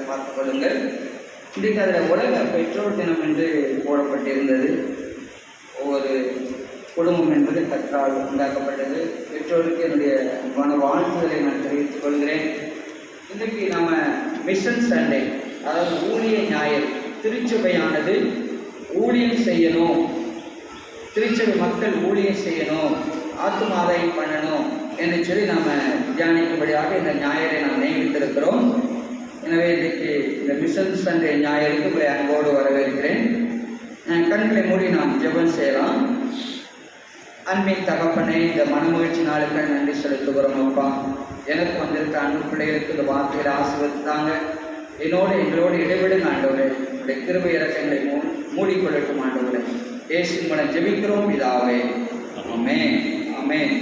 பார்த்துக் கொள்ளுங்கள். இன்றைக்கு அதில் உலக பெற்றோர் தினம் என்று போடப்பட்டிருந்தது. ஒவ்வொரு குடும்பம் என்பது கற்றால் உண்டாக்கப்பட்டது. பெற்றோருக்கு என்னுடைய அன்பான வாழ்த்துக்களை நான் தெரிவித்துக் கொள்கிறேன். இன்றைக்கு நாம் மிஷன் சண்டே, அதாவது ஊழிய ஞாயிறு. திருச்சபையானது ஊழியம் செய்யணும், திருச்சபை மக்கள் ஊழியம் செய்யணும், ஆத்துமாதாயம் பண்ணணும் என்று சொல்லி நாம் தியானிக்கும்படியாக இந்த ஞாயிறை நாம் நியமித்திருக்கிறோம். எனவே இன்றைக்கு இந்த மிஷன் சண்டே ஞாயிறுக்கு உங்களை அன்போடு வரவேற்கிறேன். கண்களை மூடி நாம் ஜெபம் செய்யலாம். அன்பின் தகப்பனே, இந்த மனமகிழ்ச்சி நாளுக்கு நன்றி செலுத்துகிறோம். அப்பா, எனக்கு வந்திருக்க அன்பு பிள்ளைகளுக்கு இந்த வார்த்தைகளை ஆசீர்வதித்தாங்க. எங்களோடு இடைவிடுங்க ஆண்டவரே. உடைய கிருபை இறக்கங்களை மூடிக்கொள்ளட்டும் ஆண்டவரே. இயேசுவின் மூலம் ஜெபிக்கிறோம் பிதாவே, ஆமென், ஆமென்.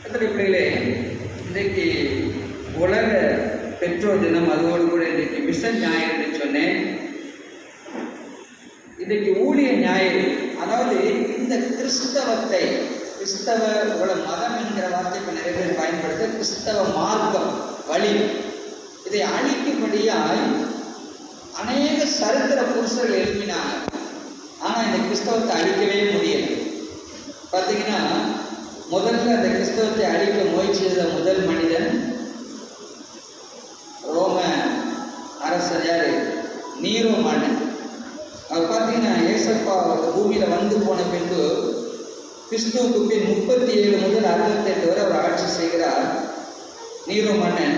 எத்தனை பிள்ளைகளே, இன்றைக்கு உலக பெற்றோர் தினம், அதோடு கூட இன்றைக்கு மிஷன் ஞாயிறு என்று சொன்னேன். இன்றைக்கு ஊழிய ஞாயிறு. அதாவது இந்த கிறிஸ்தவத்தை, கிறிஸ்தவ மதம் என்கிற வார்த்தை இப்போ நிறைய பேர் பயன்படுத்த, கிறிஸ்தவ மார்க்கம் வழி, இதை அழிக்கும்படியாய் அநேக சரித்திர புருஷர்கள் எழுப்பினாங்க. ஆனால் இந்த கிறிஸ்தவத்தை அழிக்கவே முடியல. பார்த்தீங்கன்னா, முதல்ல அந்த கிறிஸ்தவத்தை அழிக்க முயற்சி செய்த முதல் மனிதன் ரோம அரசர் யாரு? நீரோ மன்னன். அவர் பார்த்தீங்கன்னா, ஏசப்பா பூமியில் வந்து போன பின்பு கிறிஸ்துவுக்கு பின் 37 முதல் 68 வரை அவர் ஆட்சி செய்கிறார் நீரோ மன்னன்.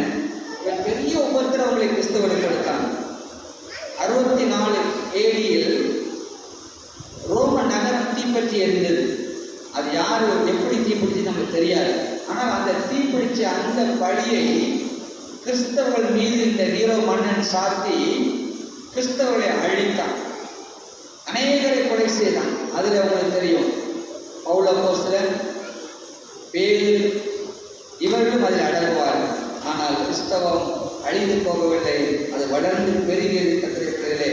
இவர் பெரிய உபத்திரவங்களை கிறிஸ்தவர்களுக்கு கொடுத்தாங்க. 64 AD ரோம நகரம் தீப்பற்றி எரிந்தது. அது யார் எப்படி தீப்பிடிச்சு நமக்கு தெரியாது. ஆனால் அந்த தீப்பிடிச்ச அந்த பழியை கிறிஸ்தவர்கள் மீது இந்த நீரோ மன்னன் சாத்தி கிறிஸ்தவர்களை அழித்தான். அநேகரை கொலை செய்தான். அதில் அவங்களுக்கு தெரியும், பவுல் அப்போஸ்தலர், பேதுரு, இவர்களும் அதில் அடங்குவார்கள். ஆனால் கிறிஸ்தவம் அழிந்து போகவில்லை, அது வளர்ந்து பெருகியது. கத்திரிக்கிறதிலே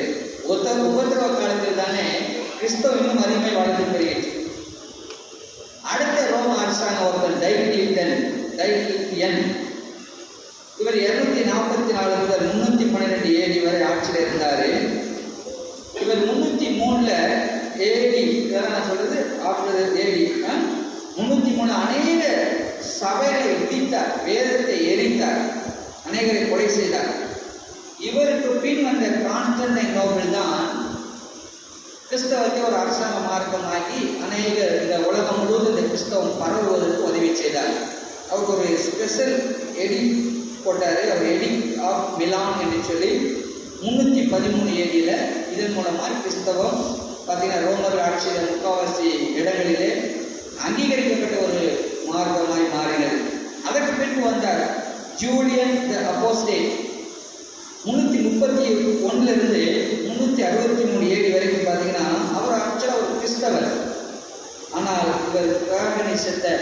உபத்திரவ காலத்தில் தானே கிறிஸ்தவம் இன்னும் அதிகமாக வளர்ந்து பெருகிடுச்சு. அடுத்த ரோம அரசாங்கம் ஒருத்தர் டைக்ளீசியன். இவர் 244 முதல் 312 AD வரை ஆட்சியில் இருந்தார். இவர் 303 AD, இதெல்லாம் நான் சொல்றது ஆஃப்டர் AD, 303 அநேக சபைகளை இடித்தார், வேதத்தை எரித்தார், அநேகரை கொலை செய்தார். இவருக்கு பின் வந்த கான்ஸ்டன்டைனோபிள் தான் கிறிஸ்தவத்தை ஒரு அரசாங்க மார்க்கமாக்கி அநேக இந்த உலகம் முழுவதும் இந்த கிறிஸ்தவம் பரவுவதற்கு உதவி செய்தார். அவருக்கு ஒரு ஸ்பெஷல் எடிக்ட் போட்டார். அவர் எடிக்ட் ஆஃப் மிலான் என்று சொல்லி 313 AD. இதன் மூலமாக கிறிஸ்தவம் பார்த்தீங்கன்னா ரோமர் ஆட்சியில் முக்காவாசி இடங்களிலே அங்கீகரிக்கப்பட்ட ஒரு மார்க்கமாய் மாறினது. அதற்கு பின்பு வந்தார் ஜூலியன் த அப்போஸ்டேட். 331 363 AD வரைக்கும் பார்த்தீங்கன்னா அவர் ஆக்சுவலாக ஒரு கிறிஸ்தவர். ஆனால் இவர் பிராகனிசத்தை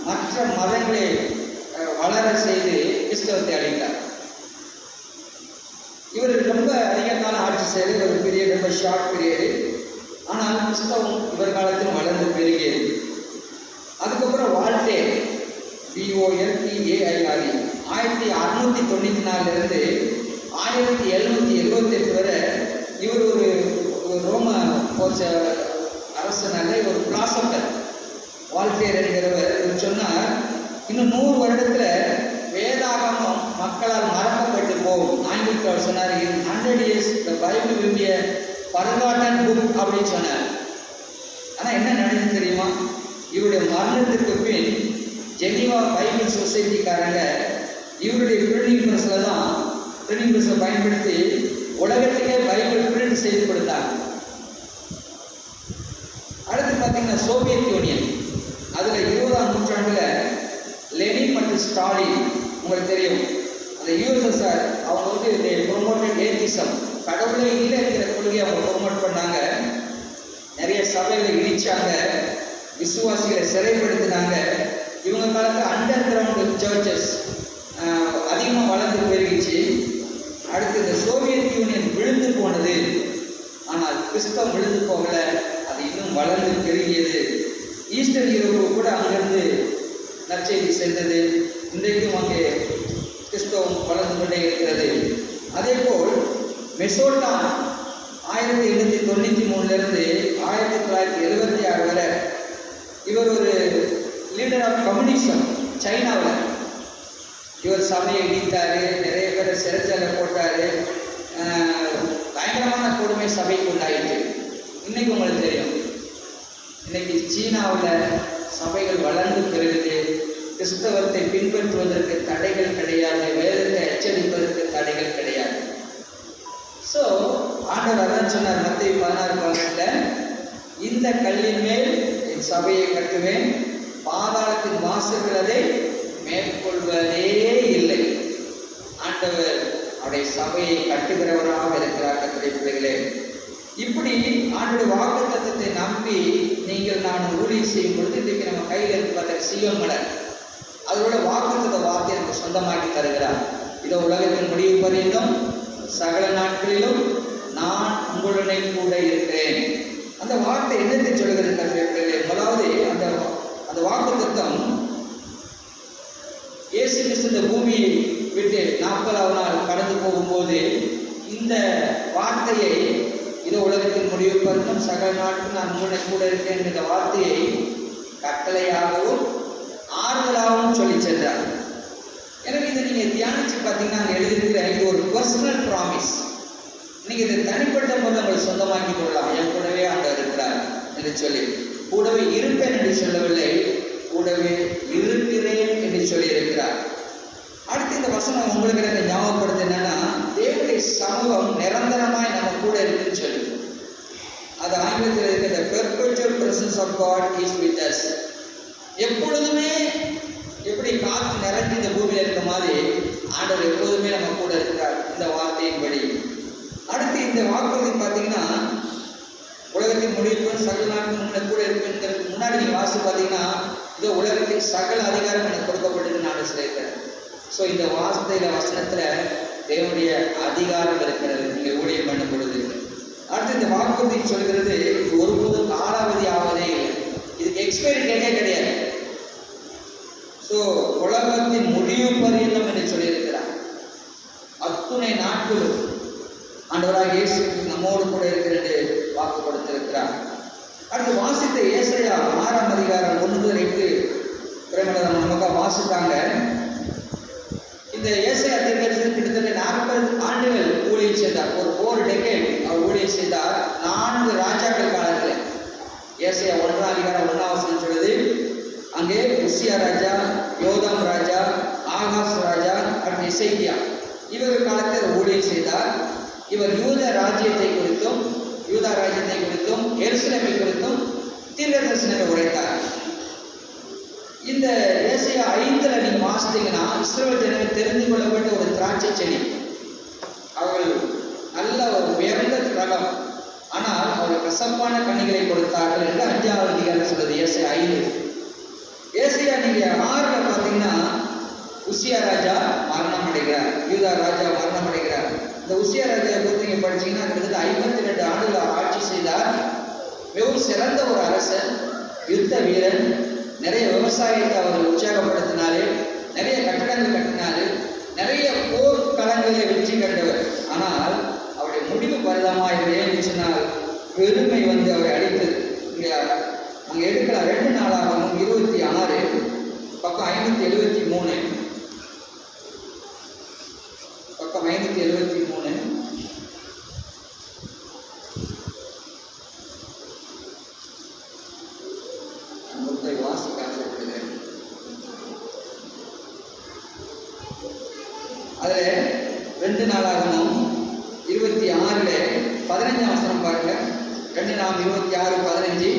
மற்ற மதங்களை வளர செய்து கிறிஸ்தவத்தை அழித்தார். இவர் ரொம்ப அதிக காலம் ஆட்சி செய்து ஒரு பீரியட், ரொம்ப ஷார்ட் பீரியடு. ஆனால் கிறிஸ்தவம் இவர் காலத்தில் வளர்ந்து பெருகியது. அதுக்கப்புறம் வால்டேர், VOLTAIRE, 1694 1778 வரை இவர் ஒரு ரோம அரசனாக ஒரு பிலாசபர். வால்டேர் என்கிறவர் இவர் சொன்னார், இன்னும் 100 வருடத்துல வேதாகமம் மக்களால் மறக்கப்பட்டு போகும். ஆங்கிலத்தில் அவர் சொன்னார், in 100 years the Bible will be a forgotten book அப்படின்னு சொன்னார். ஆனால் என்ன நடந்தது தெரியுமா? இவருடைய மரணத்திற்கு பின் ஜெனீவா பைபிள் சொசைட்டிக்காரங்க இவருடைய பிரிண்டிங் ப்ரெஸ்ஸை பயன்படுத்தி உலகத்துக்கே பைபிள் பிரிண்ட் செய்து கொடுத்தாங்க. அடுத்து பார்த்தீங்கன்னா சோவியத் யூனியன். அதில் 20ஆம் நூற்றாண்டில் லெனின் மற்றும் ஸ்டாலின், உங்களுக்கு தெரியும், அந்த USSR அவங்க வந்து ப்ரொமோட்டட் ஏத்திசம், கடவுளே இல்லை இருக்கிற கொள்கையை அவங்க ப்ரொமோட் பண்ணாங்க. நிறைய சபைகளை இடிச்சாங்க, விசுவாசிகளை சிறைப்படுத்தினாங்க. இவங்க காலத்தில் அண்டர் கிரவுண்ட் சர்ச்சஸ் அதிகமாக வளர்ந்து பெருகிச்சு. அடுத்து இந்த சோவியத் யூனியன் விழுந்து போனது. ஆனால் கிறிஸ்தவம் விழுந்து போகலை, அது இன்னும் வளர்ந்து பெருகியது. ஈஸ்டர் யூரோப்பு கூட அங்கிருந்து நற்செய்தி சென்றது. இன்றைக்கும் அங்கே கிறிஸ்தவம் வளர்ந்து கொண்டே இருக்கிறது. அதே போல் மெசோட்டான் 1893 1976 வரை இவர் ஒரு லீடர் ஆஃப் கம்யூனிசம் சைனாவில். இவர் சபையை இடித்தார், நிறைய பேரை சிறைச்சாலை போட்டார், பயங்கரமான கொடுமை சபைக்கு உண்டாயிட்டு. இன்னைக்கு உங்களுக்கு தெரியும், இன்னைக்கு சீனாவில் சபைகள் வளர்ந்து பெறுகிறது. கிறிஸ்தவத்தை பின்பற்றுவதற்கு தடைகள் கிடையாது, வேதத்தை எச்சரிப்பதற்கு தடைகள் கிடையாது. ஸோ ஆண்டவர் அதான் சொன்னார் மத்தேயு 16:18, இந்த கல்லின் மேல் என் சபையை கட்டுவேன், பாதாளத்தின் வாசல்கள் அதை மேற்கொள்வதே இல்லை. ஆண்டவர் அவருடைய சபையை கட்டுகிறவராக இருக்கிறார். கர்த்தருடைய பிள்ளைகளே, இப்படி ஆண்டோட வாக்குத்தத்தத்தை நம்பி நீங்கள் நான் ஊழியம் செய்யும் பொழுது இன்றைக்கு நம்ம கையில் இருக்கு பார்த்த சீயோன் மலர், அதோட வாக்குத்தத்த வார்த்தை நமக்கு சொந்தமாக்கி தருகிறார். இதோ உலகத்தின் முடிவு பரியந்தம் சகல நாட்களிலும் நான் உங்களுடனே கூட இருக்கிறேன். அந்த வார்த்தை என்னத்தை சொல்கிறது கர்த்தருடைய பிள்ளைகளே? முதலாவது அந்த வாக்குத்தத்தம் இயேசு கிறிஸ்து இந்த பூமியை விட்டு 40வது நாள் கடந்து போகும்போது இந்த வார்த்தையை, இதோ உலகத்தின் முடிவு பரிந்தும் சகல நாட்கள் நான் உங்களுடைய கூட இருக்கேன் என்ற வார்த்தையை கட்டளையாகவும் ஆறுதலாகவும் சொல்லி சென்றார். எனவே இதை நீங்கள் தியானிச்சு பார்த்தீங்கன்னா அங்கே எழுதியிருக்கிற இது ஒரு பர்சனல் ப்ராமிஸ். நீங்கள் இதை தனிப்பட்ட முறை உங்களை சொந்தமாக்கி கொள்ளலாம். என் கூடவே ஆண்டவர் இருக்கிறார் என்று சொல்லி, கூடவே இருப்பேன் என்று சொல்லவில்லை, கூடவே இருக்கிறேன் என்று சொல்லி இருக்கிறார். அடுத்து இந்த வசனம் உங்களுக்கு எனக்கு ஞாபகப்படுத்து என்னன்னா, தேவனுடைய சமூகம் நிரந்தரமாய் நம்ம கூட இருக்குன்னு சொல்லி. அது ஆங்கிலத்தில் இருக்கிற the perpetual presence of God is with us. எப்பொழுதுமே எப்படி காற்று நிறைஞ்சு இந்த பூமியில் இருக்க மாதிரி ஆண்டவர் எப்போதுமே நம்ம கூட இருக்கிறார் இந்த வார்த்தையின்படி. அடுத்து இந்த வாக்குறுதி பார்த்தீங்கன்னா, உலகத்தின் முடிவு சகல நாட்கள் கூட இருக்குங்கிறதுக்கு முன்னாடி நீங்கள் வாசி பார்த்தீங்கன்னா, இதோ உலகத்தின் சகல அதிகாரம் எனக்கு கொடுக்கப்பட்டது நான் சொல்லியிருக்கிறேன். ஸோ இந்த வார்த்தையில வசனத்தில் தேவனுடைய அதிகாரம் இருக்கிறது நீங்கள் ஊழியம் பண்ணும் பொழுது. அடுத்து இந்த வாக்குறுதி சொல்கிறது, இது ஒருபோதும் காலாவதி ஆவதே இல்லை, இதுக்கு எக்ஸ்பைரி டேட்டே கிடையாது. ஸோ உலகத்தின் முடிவு பரியந்தம் என்று சொல்லியிருக்கிறார். அத்துணை நாட்களும் ஆண்டவராக இயேசு நம்மோடு கூட இருக்கிறது வாக்கு கொடுத்திருக்கிறார். அடுத்து வாசித்த ஏசாயா 6ஆம் அதிகாரம் 1-8 பிரேமலர் நமக்காக வாசித்தாங்க. இந்த ஏசாயா தீர்க்கதரிசி கிட்டத்தட்ட 40 ஆண்டுகள் ஊழியம் செய்தார். ஒரு 4 டெக்கேட் அவர் ஊழியம் செய்தார். 4 ராஜாக்கள் காலத்தில். ஏசாயா 1ஆம் அதிகாரம் 1ஆம் வசனம் சொல்லுது, அங்கே உசியா ராஜா, யோதாம் ராஜா, ஆகாஸ் ராஜா, அடுத்து எசேக்கியா இவர்கள் காலத்தில் ஊழியம் செய்தார். இவர் யூதா ராஜ்யத்தை குறித்தும் எருசலேமை குறித்தும் தீர்க்கதரிசனத்தை உரைத்தார். இந்த ஏசாயா 5 நீங்க வாசித்தீங்கன்னா, இஸ்ரவேல் ஜனங்கள் தெரிந்து கொள்ளப்பட்ட ஒரு திராட்சை செடி. அவர்கள் நல்ல ஒரு உயர்ந்த ரகம், ஆனால் அவர்கள் கசப்பான கனிகளை கொடுத்தார்கள் என்று 5ஆம் அதிகாரம் சொல்லுது ஏசாயா 5. ஏசாயா நீங்க 6 பார்த்தீங்கன்னா, உசியா ராஜா மரணம் அடைகிறார், யூதா ராஜா மரணம் அடைகிறார். இந்த உசியா ராஜா குறித்து நீங்க படிச்சீங்கன்னா கிட்டத்தட்ட 52 ஆண்டுகள் ஆட்சி செய்தார். மிகவும் சிறந்த ஒரு அரசன், யுத்த வீரன், நிறைய விவசாயத்தை அவர் உற்சாகப்படுத்தினாரு, நிறைய கட்டடங்கள் கட்டினாரு, நிறைய போர் களங்களிலே வெற்றி கண்டவர். ஆனால் அவருடைய முடிவு பரிதாபமாக இருந்துச்சுனால் பெருமை வந்து அவரை அழித்தது. அங்கே எடுக்கலாம் 2 நாளாகவும் 26 பக்கம் 573 பக்கம் 573 வாசிக்க ஆசைப்படுகிறேன். அதுல 2 நாளாகவும் 26 15ஆம் வசனம் பாருங்க. 2 நாள் 26 15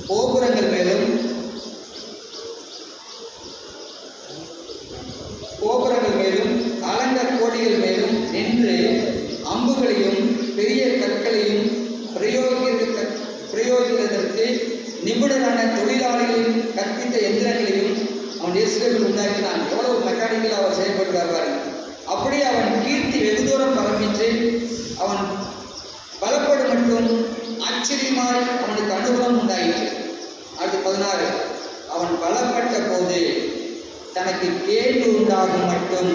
கோபுரங்கள் மேலும் அலங்க கோடிகள் மேலும் நின்று அம்புகளையும் பெரிய கற்களையும் பிரயோகிப்பதற்கு நிபுணரான தொழிலாளிகளின் கற்பித்த எந்திரங்களையும் அவன் எஸ்ரேல் உண்டாக்கினான். எவ்வளவு மெக்கானிக்கல் அவர் செயல்படுகிறார் பாருங்க. அப்படியே அவன் கீர்த்தி வெகு தூரம் பரம்பிச்சு அவன் பலப்படும் மட்டும் ஆச்சரியமாய் அவனுக்கு அனுபவம் உண்டாயிற்று. அடுத்து 16 அவன் பலப்பட்ட போது தனக்கு கேள்வி உண்டாகும் மட்டும்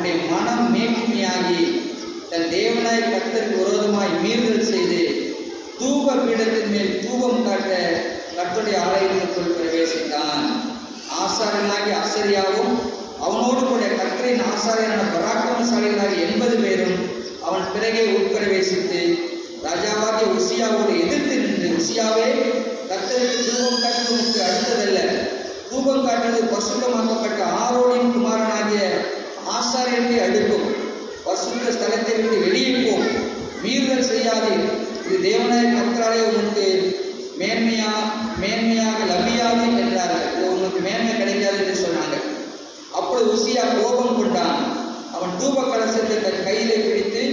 அவனுடைய மனம் மேன்மையாகி தன் தேவனாய் கர்த்தருக்கு விரோதமாய் மீறுதல் செய்து தூப பீடத்தின் மேல் தூபம் காட்ட கர்த்தருடைய ஆலயத்திற்குள் பிரவேசித்தான். ஆசாரியனாகி அசரியாவும் அவனோடு கூட கர்த்தரின் ஆசாரியனான பராக்கிரமசாலிகளாகிய 80 பேரும் அவன் பிறகே உட்பிரவேசித்து ராஜாவாகிய உசியாவோடு எதிர்த்து நின்று, உசியாவே, கர்த்தருக்கு தூபம் காட்டுவதற்கு அடுத்ததல்ல, தூபம் காட்டுவது பரிசுத்தமாக்கப்பட்ட ஆரோனின் குமாரனாகிய ஆசாரியத்தை அடுக்கும், பரிசுத்த ஸ்தலத்தை விட்டு வெளியே போம், மீறுதல் செய்யாதே, இது தேவனாய கர்த்தராலே உனக்கு மேன்மையாக லபியாது என்றார்கள். இது உனக்கு மேன்மை கிடைக்காது என்று சொன்னாங்க. அப்பொழுது உசியா கோபம் கொண்டான். அவன் தூப கலசத்தை தன் கையிலே பிடித்து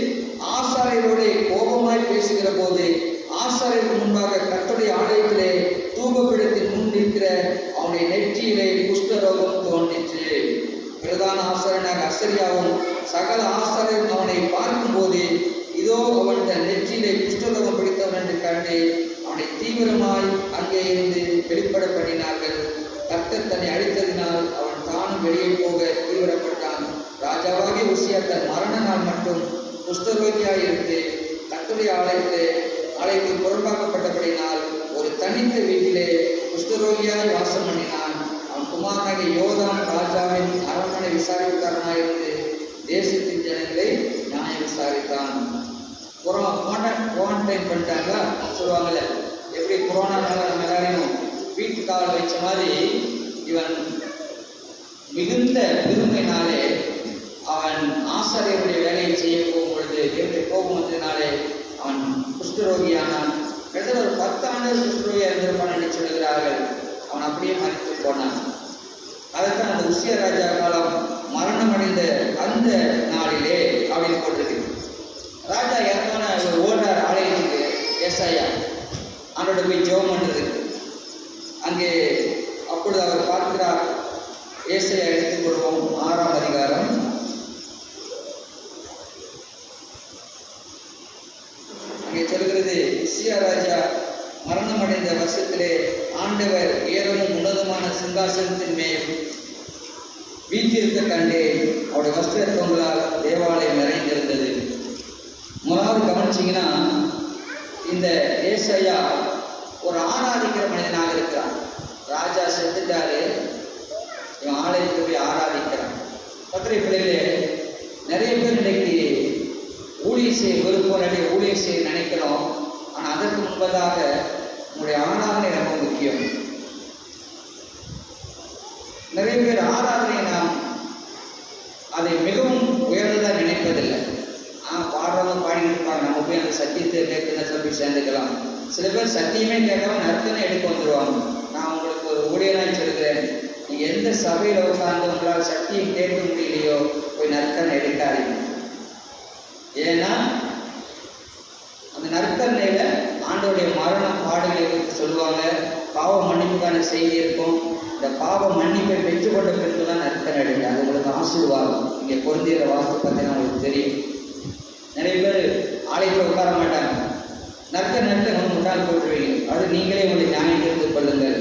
ஆசாரியரோடு கோபமாய் பேசுகிற போது ஆசாரியருக்கு முன்பாக கர்த்தருடைய ஆலயத்திலே தூபபீடத்தின் முன் நிற்கிற அவனுடைய நெற்றியிலே குஷ்டரோகம் தோன்றிற்று. பிரதான ஆசாரியனாக அசரியாவும் சகல ஆசாரியரும் அவனை பார்க்கும்போது இதோ அவன் தன் நெற்றியிலே குஷ்டரோகம் பிடித்தவன் என்று கண்டு அவனை தீவிரமாய் அங்கே இருந்து வெளிப்பட பண்ணினார்கள். கர்த்தர் தன்னை அழித்ததினால் அவன் தானும் வெளியே போக தீவிரப்பட்டான். ராஜாவாகிய உசியா தன் மரண நாள் மட்டும் குஷ்டரோகியாய் இருந்து கர்த்தருடைய ஆலயத்தில் புறம்பாக்கப்பட்டபடினால் ஒரு தனித்த வீட்டிலே குஷ்டரோகியாய் வாசம் பண்ணினான். அவன் குமாரனாகிய யோதாம் ராஜாவின் அரண்மனை விசாரிப்புக்காரனாயிருந்து தேசத்தின் ஜனங்களை நியாயம் விசாரித்தான். குவாரண்டைன் பண்ணிட்டாங்களா சொல்லுவாங்கல்ல, எப்படி கொரோனானால நம்ம எல்லாரையும் வீட்டு காவல் வச்ச மாதிரி இவன் மிகுந்த பெருமையினாலே அவன் ஆசாரியருடைய வேலையை செய்ய போகும் பொழுது எப்படி கோபம் வந்ததினாலே அவன் குஷ்டரோகியானான். கிட்டத்தட்ட ஒரு 10 ஆண்டு குஷ்டரோகியாக இருந்திருப்பான் என்று சொல்லுகிறார்கள். அவன் அப்படியே மறித்து போனான். அதைத்தான் அந்த உசியா ராஜா காலம் மரணம் அடைந்த அந்த நாளிலே அப்படின்னு போட்டிருக்கு. ராஜா இறந்தான ஓடுறார் ஆலயத்துக்கு. ஏசாயா அவனோட போய் ஜெபம் பண்ணுறதுக்கு. அங்கே அப்பொழுது அவர் பார்க்கிறார். ஏசாயா எடுத்துக்கொள்வோம் 6ஆம் அதிகாரம். அங்கே சொல்கிறது, உசியா ராஜா மரணம் அடைந்த வருஷத்திலே ஆண்டவர் உயரமும் உன்னதமான சிங்காசனத்தின் மேல் வீட்டிருக்க கண்டேன். அவருடைய வஸ்திரங்களால் தேவாலயம் நிறைந்திருந்தது. முதலாவது கவனிச்சிங்கன்னா, இந்த ஏசாயா ஒரு ஆராதிக்கிற மனிதனாக இருக்கிறான். ராஜா செத்துட்டாரு, இவன் ஆலயத்துக்கு போய் ஆராதிக்கிறான். பத்திரை பிள்ளைகளே, நிறைய பேர் இன்னைக்கு ஊழியர் செய்ய விருப்பம், ஊழியர் செய்ய நினைக்கிறோம். ஆனால் அதற்கு முன்பதாக உங்களுடைய ஆராதனை ரொம்ப முக்கியம். நிறைய பேர் ஆராதனை நாம் அதை மிகவும் உயர்ந்ததாக நினைப்பதில்லை. பாடுறவங்க பாடிட்டு இருப்பாங்க, நம்ம போய் அந்த சத்தியத்தை கேட்குறதுல போய் சேர்ந்துக்கலாம். சில பேர் சத்தியமே கேட்காம நர்த்தனை எடுக்க வந்துடுவாங்க. நான் உங்களுக்கு ஒரு ஊழியராக சொல்கிறேன், நீங்கள் எந்த சபையில் உட்கார்ந்து உங்களால் சத்தியம் கேட்க முடியலையோ போய் நர்த்தனை எடுக்காதீங்க. ஏன்னா அந்த நற்கரணையில் ஆண்டோடைய மரணம் பாடுகளை குறித்து சொல்லுவாங்க. பாவ மன்னிப்புக்கான செய்தி இருக்கும். இந்த பாவ மன்னிப்பை பெற்றுக்கொண்ட பிறகு தான் நற்கரணை எடுங்க. அது உங்களுக்கு ஆசீர்வாதம். இங்கே பொருந்திய வாக்கு பார்த்தீங்கன்னா உங்களுக்கு தெரியும். நிறைய பேர் ஆலயத்தில் உட்கார மாட்டாங்க. நற்கரணைக்கு முன்னால் போட்டுருவீங்க. அது நீங்களே உங்களை நியாயம் தெரிந்து கொள்ளுங்கள்.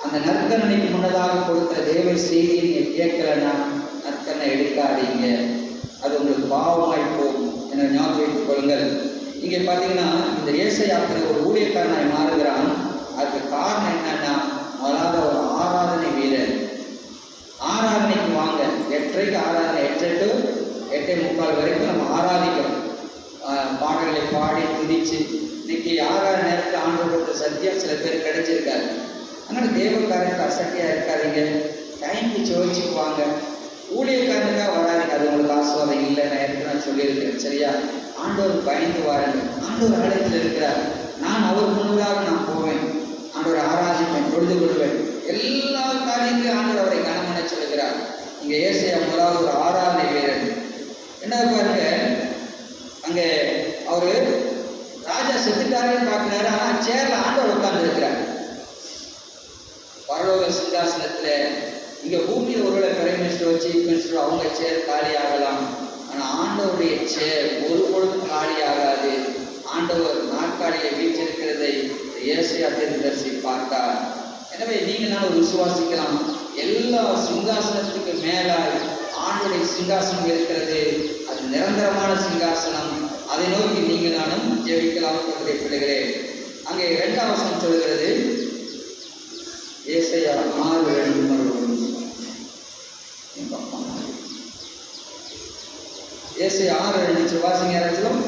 அந்த நற்கரணைக்கு முன்னதாக கொடுத்த தேவ செய்தியை நீங்கள் கேட்கலன்னா நற்கரணை எடுக்காதீங்க. அது உங்களுக்கு பாவமாய் போகும் என ஞாபகம் வைத்துக் கொள்ளுங்கள். இங்கே பார்த்தீங்கன்னா இந்த ஏசாயாவில் ஒரு ஊழியக்காரனாய் மாறுகிறான். அதுக்கு காரணம் என்னன்னா, முதலாவது ஒரு ஆராதனை வீரர். ஆராதனைக்கு வாங்க, 8:30க்கு ஆராதனை, 8 to 8:45 வரைக்கும் நம்ம ஆராதிக்கிறோம். பாடல்களை பாடி துதிச்சு இன்னைக்கு ஆராதனை நேரத்தில் ஆண்டவரோட சத்தியம் சில பேர் கிடைச்சிருக்காரு. அதனால தேவக்காரனுக்கு அசட்டியாக இருக்காதீங்க. டைமுக்கு சோதிச்சுக்கு வாங்க. ஊழியக்காரனுக்காக வராதிங்க, அது உங்களுக்கு ஆசுவாதம் இல்லை. நான் ஏற்கனவே சொல்லியிருக்கேன், சரியா? ஆண்டவர் பயந்து வாருங்க. ஆண்டவர் ஆலயத்தில் இருக்கிறார். நான் அவர் முன்னதாக நான் போவேன், ஆண்டவர் ஆராதிப்பேன், பொழுது கொள்வேன். எல்லா காரியத்திலும் ஆண்டவர் அவரை கனமன சொல்கிறார். இங்கே ஏசாயா முதலாவது ஒரு ஆராதனை வீரர். என்ன பாருங்க, அங்கே அவரு ராஜா செத்துட்டாருன்னு பார்க்கிறாரு. ஆனால் சேர்ல ஆண்டவர் உட்கார்ந்து இருக்கிறார் பரலோக சிங்காசனத்துல. இங்க பூமியில் ஒருவேளை பிரைம் மினிஸ்டரோ சீஃப் மினிஸ்டரோ அவங்க சேர் காலி ஆகலாம். ஆனால் ஆண்டவருடைய சேர் ஒரு பொழுதும் காலி ஆகாது. ஆண்டவர் நாற்காலியை வீற்றிருக்கிறதை ஏசாயா தீர்க்கதரிசி பார்த்தார். எனவே நீங்கள் நான் விசுவாசிக்கலாம், எல்லா சிங்காசனத்துக்கு மேலால் ஆண்டுடைய சிங்காசனம் இருக்கிறது. அது நிரந்தரமான சிங்காசனம். அதை நோக்கி நீங்கள் நானும் ஜெபிக்கலாம் என்பதை சொல்லுகிறேன். அங்கே 2ஆம் வசனம் சொல்கிறது, ஏசாயா 6:2. ஏசாயா 6:2 வாசிங்க யாராச்சும்.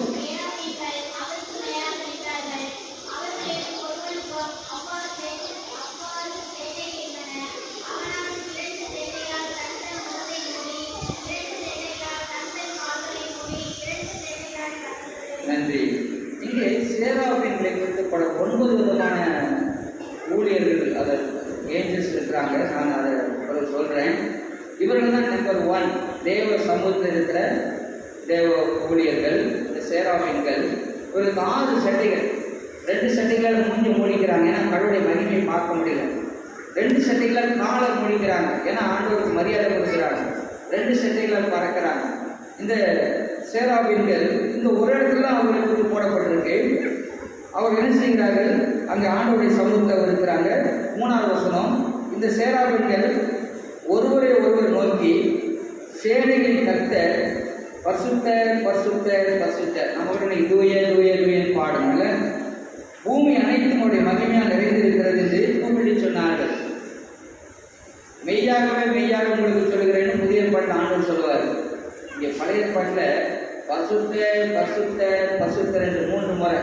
நன்றி. இங்கே சேராபீன்களை குறித்து பல 9 விதமான ஊழியர்கள், அதை ஏஞ்சல்ஸ் இருக்கிறாங்க. நான் அதை சொல்கிறேன். இவர்கள் தான் நம்பர் 1 தேவ சமூகத்தில் இருக்கிற தேவ ஊழியர்கள், இந்த சேராபீன்கள். இவருக்கு 6 சட்டைகள், 2 சட்டைகளால் மூஞ்சி மூடிக்கிறாங்க, ஏன்னா கடவுளுடைய மகிமையை பார்க்க முடியல. 2 சட்டைகளால் காலை மூடிக்கிறாங்க, ஏன்னா ஆண்டவருக்கு மரியாதை கொடுக்குறாங்க. 2 சட்டைகளால் பறக்கிறாங்க. இந்த சேராபீன்கள் இந்த ஒரு இடத்துல அவர்களுக்கு போடப்பட்டிருக்கு. அவர் என்ன செய்கிறார்கள், அங்கே ஆண்டவருடைய சமூகத்தில் இருக்கிறாங்க. 3ஆவது வசனம், இந்த சேராபீன்கள் ஒருவரை ஒருவர் நோக்கி சேனைகளின் கர்த்தர் பரிசுத்த பரிசுத்த பரிசுத்த, நம்ம இதுவே பாடுனால பூமி அனைத்தும் அவருடைய மகிமையாக நிறைந்திருக்கிறது என்று கூப்பிட்டு சொன்னார்கள். மெய்யாகவே மெய்யாக உங்களுக்கு சொல்கிறேன்னு புதிய ஏற்பாட்டில் ஆண்டவர் சொல்லுவார். இங்கே பழைய ஏற்பாட்டில் பரிசுத்த பரிசுத்த பரிசுத்தர் என்று 3 முறை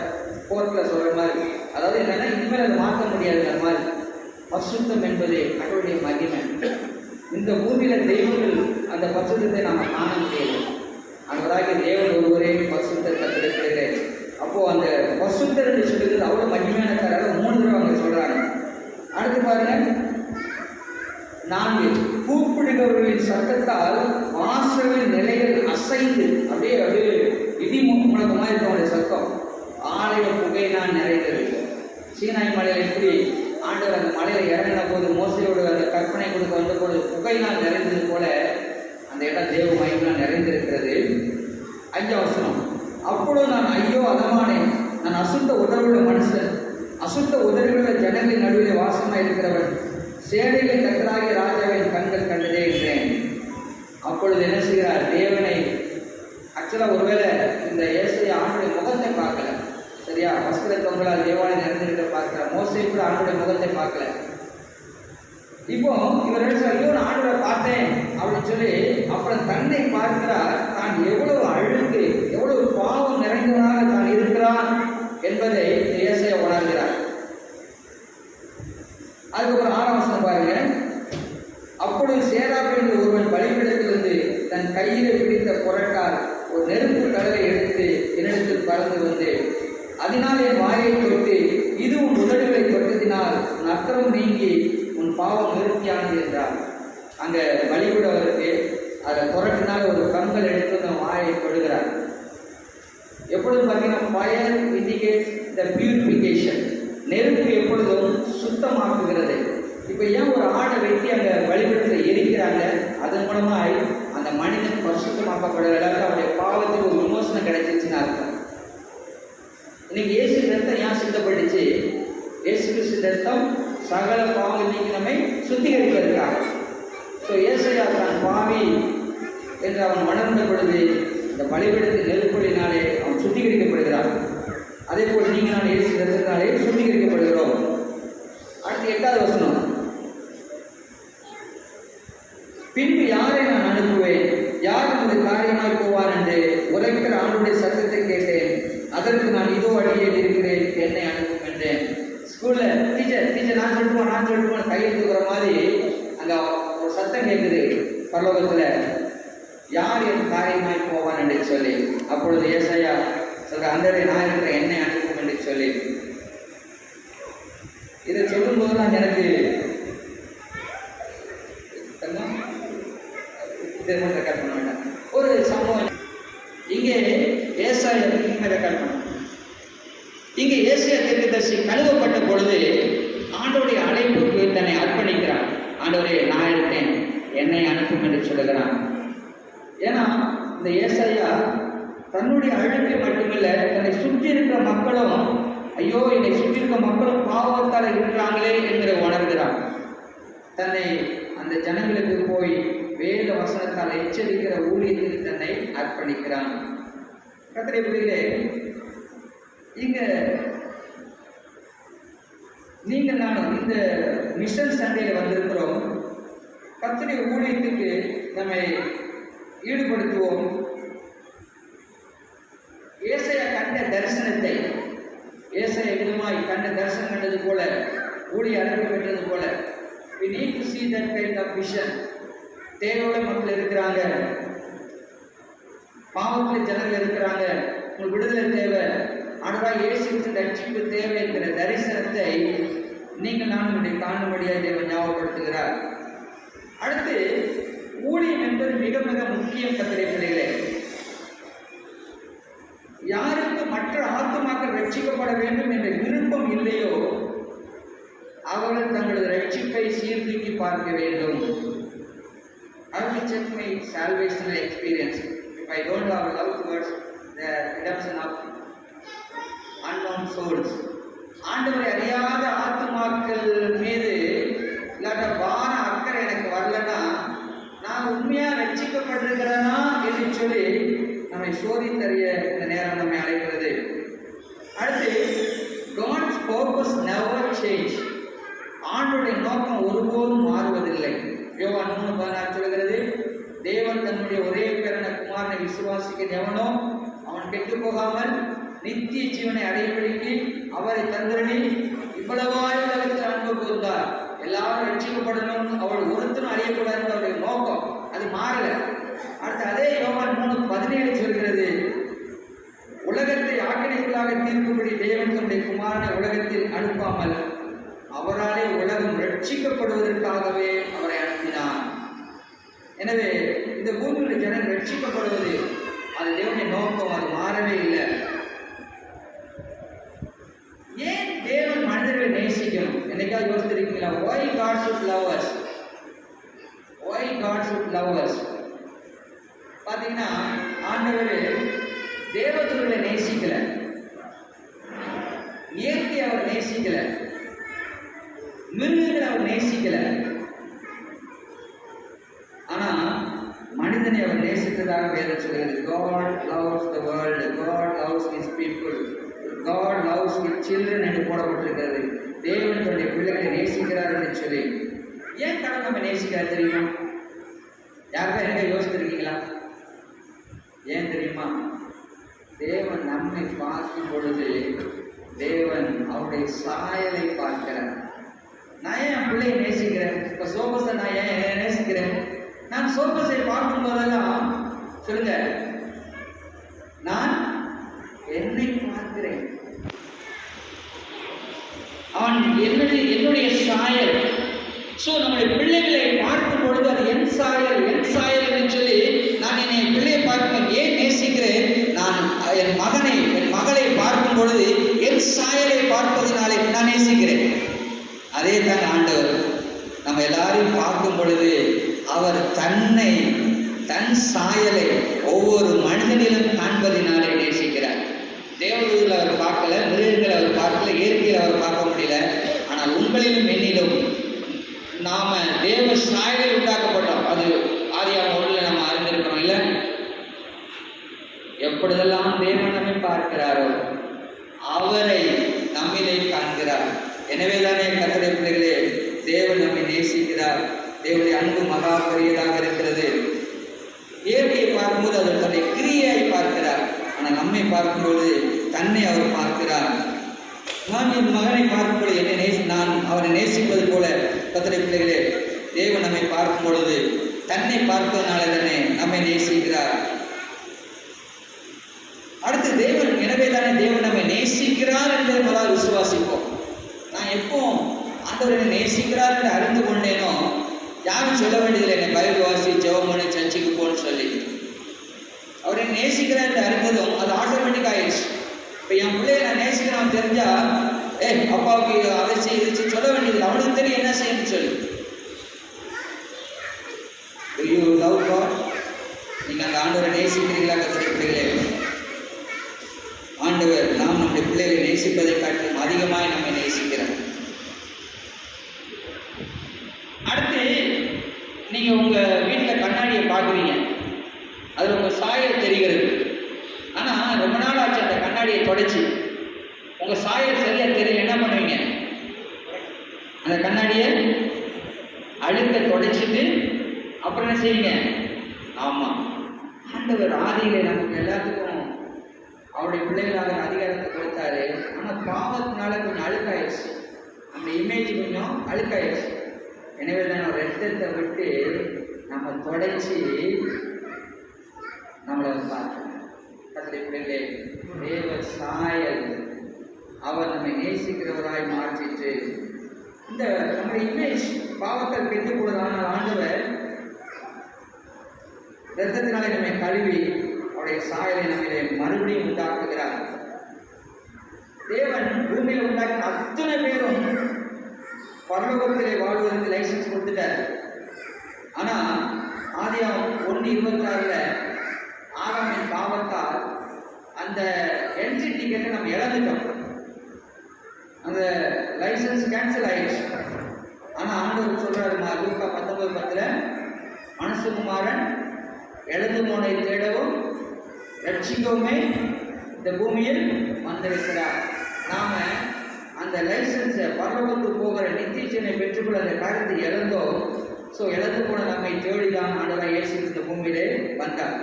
கோர்ட்டில் சொல்கிற மாதிரி. அதாவது என்னென்னா இனிமேல் அதை மாற்ற முடியாதுங்கிற மாதிரி. பரிசுத்தம் என்பது கடவுளுடைய மகிமை. இந்த பூமியில் தெய்வங்கள் அந்த பரிசுத்தத்தை நாம் காண முடியாது. அன்பராகிய தேவன் ஒருவரே பரிசுத்தர் கத்திருக்கிறது. அப்போது அந்த பரிசுத்தர் என்று சொல்லுறது அவ்வளோ மகிமையான காரணம் 3 தடவை அவங்க சொல்கிறாங்க. அடுத்து பாருங்க, 4 கூப்பிடுகிறவர்களின் சத்தத்தால் வாசலின் நிலைகள் அசைந்து அப்படியே இடி முழக்கமாக இருக்கும் அவருடைய சத்தம். ஆலய புகையினால் நிறைந்தது. சீனாய் மலையில் எப்படி ஆண்டவர் அந்த மலையில் இறங்கின போது மோசையோடு அந்த கற்பனை கொடுக்க வந்த போது புகையினால் நிறைந்தது போல அந்த இடம் தேவ மகிமையினால் நிறைந்திருக்கிறது. 5ஆம் வசனம், அப்பொழுது நான் ஐயோ அதமானே, நான் அசுத்த உதடுள்ள மனுஷன், அசுத்த உதடுள்ள ஜனங்களின் நடுவில் வாசமாக இருக்கிறவன், சேனைகளின் கர்த்தராகிய ராஜாவின் கண்கள் கண்டதே என்றேன். அப்பொழுது என்ன செய்கிறார், தேவனை ஆக்சுவலாக ஒருவேளை இந்த ஏசாயா ஆண்டுடைய முகத்தை பார்க்கல, சரியா, வஸ்திர தொங்கலால் தேவாலயம் நிறைந்திருக்க பார்க்கல. மோசே கூட ஆண்டுடைய முகத்தை பார்க்கல. இப்போ இவர் ஐயோ நான் ஆண்டவரை பார்த்தேன் அப்படின்னு சொல்லி அப்புறம் தன்னை பார்க்கிறார். தான் எவ்வளவு அழுக்கு, எவ்வளவு பாவம் நிறைந்தவனாக தான் இருக்கிறான் என்பதை ஏசாயா உணர்கிறார். அதுக்கப்புறம் 6ஆம் வசனம் பாருங்க, அப்பொழுது சேராபீன் ஒருவன் பலிபீடத்திலிருந்து தன் கையில் பிடித்த புரட்டால் ஒரு நெருப்பு கடலை எடுத்து என்னிடத்தில் பறந்து வந்து அதனால் என் வாயை தொட்டு இது உன் உதடுகளை தொட்டதினால் உன் அக்கிரமம் நீங்கி உன் பாவம் நிறுத்தியானது என்றார். அங்கே பலிபீடவருக்கு அதை புரட்டினால் ஒரு கண்கள் எடுத்து அந்த வாயை தொடுகிறார். எப்பொழுதும் பார்த்தீங்கன்னா ஃபயர் இண்டிகேட்ஸ் த பியூரிஃபிகேஷன். நெருப்பு எப்பொழுதும் சுத்தமாக்குகிறது. இப்போ ஏன் ஒரு ஆடை வெட்டி அங்கே பலிபீடத்தில் எரிக்கிறாங்க? அதன் மூலமாக அந்த மனிதன் பரிசுத்தமாக்கப்படுற அளவுக்கு அவருடைய பாவத்துக்கு ஒரு விமோசனம் கிடைச்சிச்சுன்னு அர்த்தம். இன்னைக்கு இயேசு ரத்தம் ஏன் சித்தப்பட்டுச்சு? இயேசு கிறிஸ்து ரத்தம் சகல பாவங்கள் நீக்கி நம்மை சுத்திகரிப்பதற்காக. ஸோ ஏசாயா தான் பாவி என்று அவன் உணர்ந்த பொழுது இந்த பலிபீடத்தின் நெருப்பொழினாலே அவன் சுத்திகரிக்கப்படுகிறான். அதே போல் நீங்கள் நான் இயேசு ரத்தத்தினாலே சுத்திகரிக்கப்படுகிறோம். அடுத்து 8ஆவது வசனம், பின்பு யாரை நான் அனுப்புவேன், யார் நமது காரியமாய் போவார் என்று உரைக்கிற ஆண்டுடைய சத்தத்தை கேட்டேன். அதற்கு நான் இதோ அடியேன் இருக்கிறேன், என்னை அனுப்பும் என்றேன். ஸ்கூலில் டீச்சர் நான் சொல்லிட்டுமா கையில் தூக்குற மாதிரி அங்கே ஒரு சத்தம் கேட்குது பரலோகத்தில், யார் என் காரியமாய் போவான் என்று சொல்லி. அப்பொழுது ஏசாயா சொல்ற, அந்தரை நான் இருக்கிற என்னை அனுப்பும் என்று சொல்லி. இதை சொல்லும்போது நான் எனக்கு ரெக்கார்ட் பண்ண வேண்டாம், ஒரு சம்பவம் இங்கே ஏசாயா ரெக்கார்ட் பண்ண. இங்கே ஏசாயா தீர்க்கதரிசி கழுவப்பட்ட பொழுது ஆண்டவருடைய அழைப்புக்கு தன்னை அர்ப்பணிக்கிறான். ஆண்டவரே நான் இருக்கேன், என்னை அனுப்பும் என்று சொல்லுகிறான். ஏன்னா இந்த ஏசாயா தன்னுடைய அழுக்கை மட்டுமில்லை, தன்னை சுற்றி இருக்கிற மக்களும் ஐயோ என்னை சுற்றி இருக்கிற மக்களும் பாவத்தால் இருக்கிறாங்களே என்கிற உணர்கிறான். தன்னை அந்த ஜனங்களுக்கு போய் வேத வசனத்தால் எச்சரிக்கிற ஊழியத்தில் தன்னை அர்ப்பணிக்கிறான். கர்த்தருடைய பிள்ளைகளே, இங்க நீங்கள் நானும் இந்த மிஷன் சண்டையில் வந்திருக்கிறோம். கர்த்தருடைய ஊழியத்துக்கு நம்மை ஈடுபடுத்துவோம். ஏசாயா கண்ட தரிசனத்தை, ஏசாயா விதமாய் கண்ட தரிசனம் கண்டது போல, ஊழிய அழைப்பு பெற்றது போல, we need to see that kind of vision. தேவையோட மக்கள் இருக்கிறாங்க, பாவத்தில் ஜனங்கள் இருக்கிறாங்க, உங்களுக்கு விடுதலை தேவை, ஆண்டவராகிய இயேசு கிறிஸ்துவின் ரட்சிப்பு தேவை என்கிற தரிசனத்தை நீங்கள் நான் காணும்படியாக தேவன் ஞாபகப்படுத்துகிறார். அடுத்து, ஊழியம் என்பது மிக மிக முக்கியம். கர்த்தருடைய பிள்ளைகளே, யாருக்கு மற்ற ஆத்துமாக்கள் ரட்சிக்கப்பட வேண்டும் என்ற விருப்பம் இல்லையோ அவர்கள் தங்களது ரட்சிப்பை சீர்தூக்கி பார்க்க வேண்டும். I will check my salvational experience. If I don't have love towards the redemption of unknown souls, ஆண்டவரை அறியாத ஆத்துமாக்கள் மீது இல்லாட்ட வார அக்கறை எனக்கு வரலன்னா நான் உண்மையா ரட்சிக்கப்பட்டிருக்கிறேனா என்று சொல்லி நம்மை சோதித்தறிய இந்த நேரம் நம்மை அழைக்கிறது. அடுத்து, God's purpose never change. ஆண்டுடைய நோக்கம் ஒருபோதும் மாறுவதில்லை. யோவான் 3:16 சொல்கிறது, தேவன் தன்னுடைய ஒரே பேரான குமாரனை விசுவாசிக்க எவனோ அவன் கெட்டு போகாமல் நித்திய ஜீவனை அடையும்படிக்கு அவரை தந்தருளி இவ்வளவாய் உலகத்தில் அன்பு கூர்ந்தார். எல்லாரும் ரட்சிக்கப்படணும், அவள் ஒருத்தரும் அடையக்கூடாது அவருடைய நோக்கம், அது மாறல. அடுத்து அதே யோவான் 3:17 சொல்கிறது, உலகத்தை ஆக்கினைக்குள்ளாக தீர்க்கும்படி தேவன் தன்னுடைய குமாரனை உலகத்தில் அனுப்பாமல் அவராலே உலகம் ரட்சிக்கப்படுவதற்காகவே அவரை அனுப்பினார். எனவே இந்த பூமியில் ஜனம் ரட்சிக்கப்படுவது அது தேவனுடைய நோக்கம், அது மாறவே இல்லை. ஏன் தேவன் மனிதர்களை நேசிக்கணும்? என்னைக்காவது யோசித்திருக்கீங்களா? Why God should love us? Why God should love us? பார்த்தீங்கன்னா, ஆண்டவர் தேவதூதர்களை நேசிக்கல, இயற்கை அவர் நேசிக்கல, மிருகங்களை அவர் நேசிக்கல, ஆனா மனிதனை அவர் நேசித்ததாக வேதம் சொல்கிறது. God loves the world, God loves his people, God loves his children என்று போடப்பட்டிருக்கிறது. தேவன் தன்னுடைய பிள்ளைகளை நேசிக்கிறார் என்று சொல்லி. ஏன் கடவுள் நம்ம நேசிக்கிறார் தெரியுமா? யாருக்கா எங்க யோசித்திருக்கீங்களா? ஏன் தெரியுமா? தேவன் நம்மை பார்க்கும் பொழுது தேவன் அவருடைய சாயலை பார்க்கிறார். நான் ஏன் என் பிள்ளையை நேசிக்கிறேன்? இப்ப சோபஸை நான் ஏன் நேசிக்கிறேன்? நான் சோபஸை பார்க்கும் போதெல்லாம் சொல்லுங்க, நான் என்னை பார்க்கிறேன். அவன் என்னுடைய சாயல். சோ நம்முடைய பிள்ளைகளை பார்க்கும் பொழுது அது என் சாயல் என்று சொல்லி நான் என்னை பிள்ளையை பார்க்கும் ஏன் நேசிக்கிறேன்? நான் என் மகளை பார்க்கும் பொழுது என் சாயலை பார்ப்பதனாலே நான் நேசிக்கிறேன். அதே தான் ஆண்டவர் நம்ம எல்லாரையும் பார்க்கும் பொழுது அவர் தன் சாயலை ஒவ்வொரு மனிதனிலும் காண்பதினாலே நேசிக்கிறார். தேவதூதர்கள் அவர் பார்க்கல, மிருகங்களை அவர் பார்க்கல, இயற்கையில் அவர் பார்க்க முடியல. ஆனால் உங்களிலும் என்னிலும் நாம தேவ சாயலை உண்டாக்கப்பட்டோம். அது ஆதியாகமம் 1 நம்ம அறிந்திருக்கிறோம் இல்ல? எப்பொழுதெல்லாம் தேவன் நம்மை பார்க்கிறாரோ அவரை நம்மிலே காண்கிறார். எனவே தானே கர்த்தருடைய பிள்ளைகளே, தேவன் நம்மை நேசிக்கிறார். தேவனுடைய அன்பு மகா பெரியதாக இருக்கிறது. இயற்கையை பார்க்கும்போது அவர் தன்னை கிரியாய் பார்க்கிறார். ஆனால் நம்மை பார்க்கும்போது தன்னை அவர் பார்க்கிறார். நான் என் மகனை பார்க்கும்போது நான் அவரை நேசிப்பது போல கர்த்தருடைய பிள்ளைகளே, தேவன் நம்மை பார்க்கும் பொழுது தன்னை பார்ப்பதனால தானே நம்மை நேசிக்கிறார். அடுத்து தேவன், எனவே தானே தேவன் நம்மை நேசிக்கிறார் என்பதை முதல் விசுவாசிப்போம். நான் எப்போ ஆண்டவரை நேசிக்கிறார் என்று அறிந்து கொண்டேனோ யாரும் சொல்ல வேண்டியதில்லை, என்னை பைபிள் வாசி, ஜெபம் பண்ணி, சர்ச்சுக்கு போன்னு சொல்லி. அவரை நேசிக்கிறார் என்று அறிந்ததும் அது ஆட்டோமேட்டிக் ஆயிடுச்சு. இப்போ என் பிள்ளைய நான் நேசிக்கிறேன் தெரிஞ்சா அப்பாவுக்கு அதை செய்து சொல்ல வேண்டியதில்லை, அவனுக்கு தெரியும் என்ன செய்யணும்னு சொல்லி. Love God? நீங்க அந்த ஆண்டவரை நேசிக்கிறீங்களா? கர்த்தருடைய பிள்ளைகளே, ஆண்டவர் நாம் நம்முடைய பிள்ளைகளை நேசிப்பதை காட்டிலும் அதிகமாய் நம்மை நேசிக்கிறார். அடுத்து நீங்க உங்க வீட்டில் பார்க்குறீங்க, அது உங்கள் சாயல் தெரிகிறது. ஆனால் ரொம்ப நாள் ஆச்சு அந்த கண்ணாடியை தொடச்சி, உங்கள் சாயல் சரியாக தெரியல, என்ன பண்ணுவீங்க? அந்த கண்ணாடியை அழுக்க தொடச்சிட்டு அப்புறம் என்ன செய்வீங்க? ஆமாம், ஆண்டவர் ஆதியிலே நமக்கு எல்லாத்துக்கும் அவருடைய பிள்ளைகளாக அதிகாரத்தை கொடுத்தாரு. ஆனால் பாவத்தினால கொஞ்சம் அழுக்காயிடுச்சு, நம்ம இமேஜ் கொஞ்சம் அழுக்காயிடுச்சு. எனவே தான் ரத்தத்தை விட்டு நம்ம தொடச்சி நம்மளை பார்க்கணும். கர்த்தருடைய பிள்ளைகளே, தேவ சாயல் அவர் நம்மை நேசிக்கிறவராய் மாற்றிட்டு இந்த நம்முடைய இமேஜ் பாவத்தால் கெட்டுக்கூடாது. ஆனால் ஆண்டவர் ரத்தத்தினாலே நம்மை கழுவி அவருடைய சாயலை நம்மளை மறுபடியும் உண்டாக்குகிறார். தேவன் பூமியில் உண்டாக்கின அத்தனை பேரும் பரலோகத்திலே வாழ்வதற்கு லைசன்ஸ் கொடுத்துட்டார். ஆனால் ஆதியாகமம் 1:26 ஆதாமின் பாவத்தால் அந்த என்ட்ரி டிக்கெட்டை நம்ம இழந்துட்டோம், அந்த லைசன்ஸ் கேன்சல் ஆயிடுச்சு. ஆனால் ஆண்டவர் சொல்றாரு, லூக்கா 19:10 மனுஷகுமாரன் இழந்து போனை தேடவும் ரட்சிக்கவுமே இந்த பூமியில் வந்திருக்கிறார். நாம அந்த லைசன்ஸை பரலோகத்துக்கு போகிற நித்தியனை பெற்றுக்கொள்ள அந்த காரியத்தை இழந்தோம். ஸோ இழந்து போன நம்மை தேடிதான் ஆண்டவராய் இயேசு இந்த பூமியிலே வந்தார்.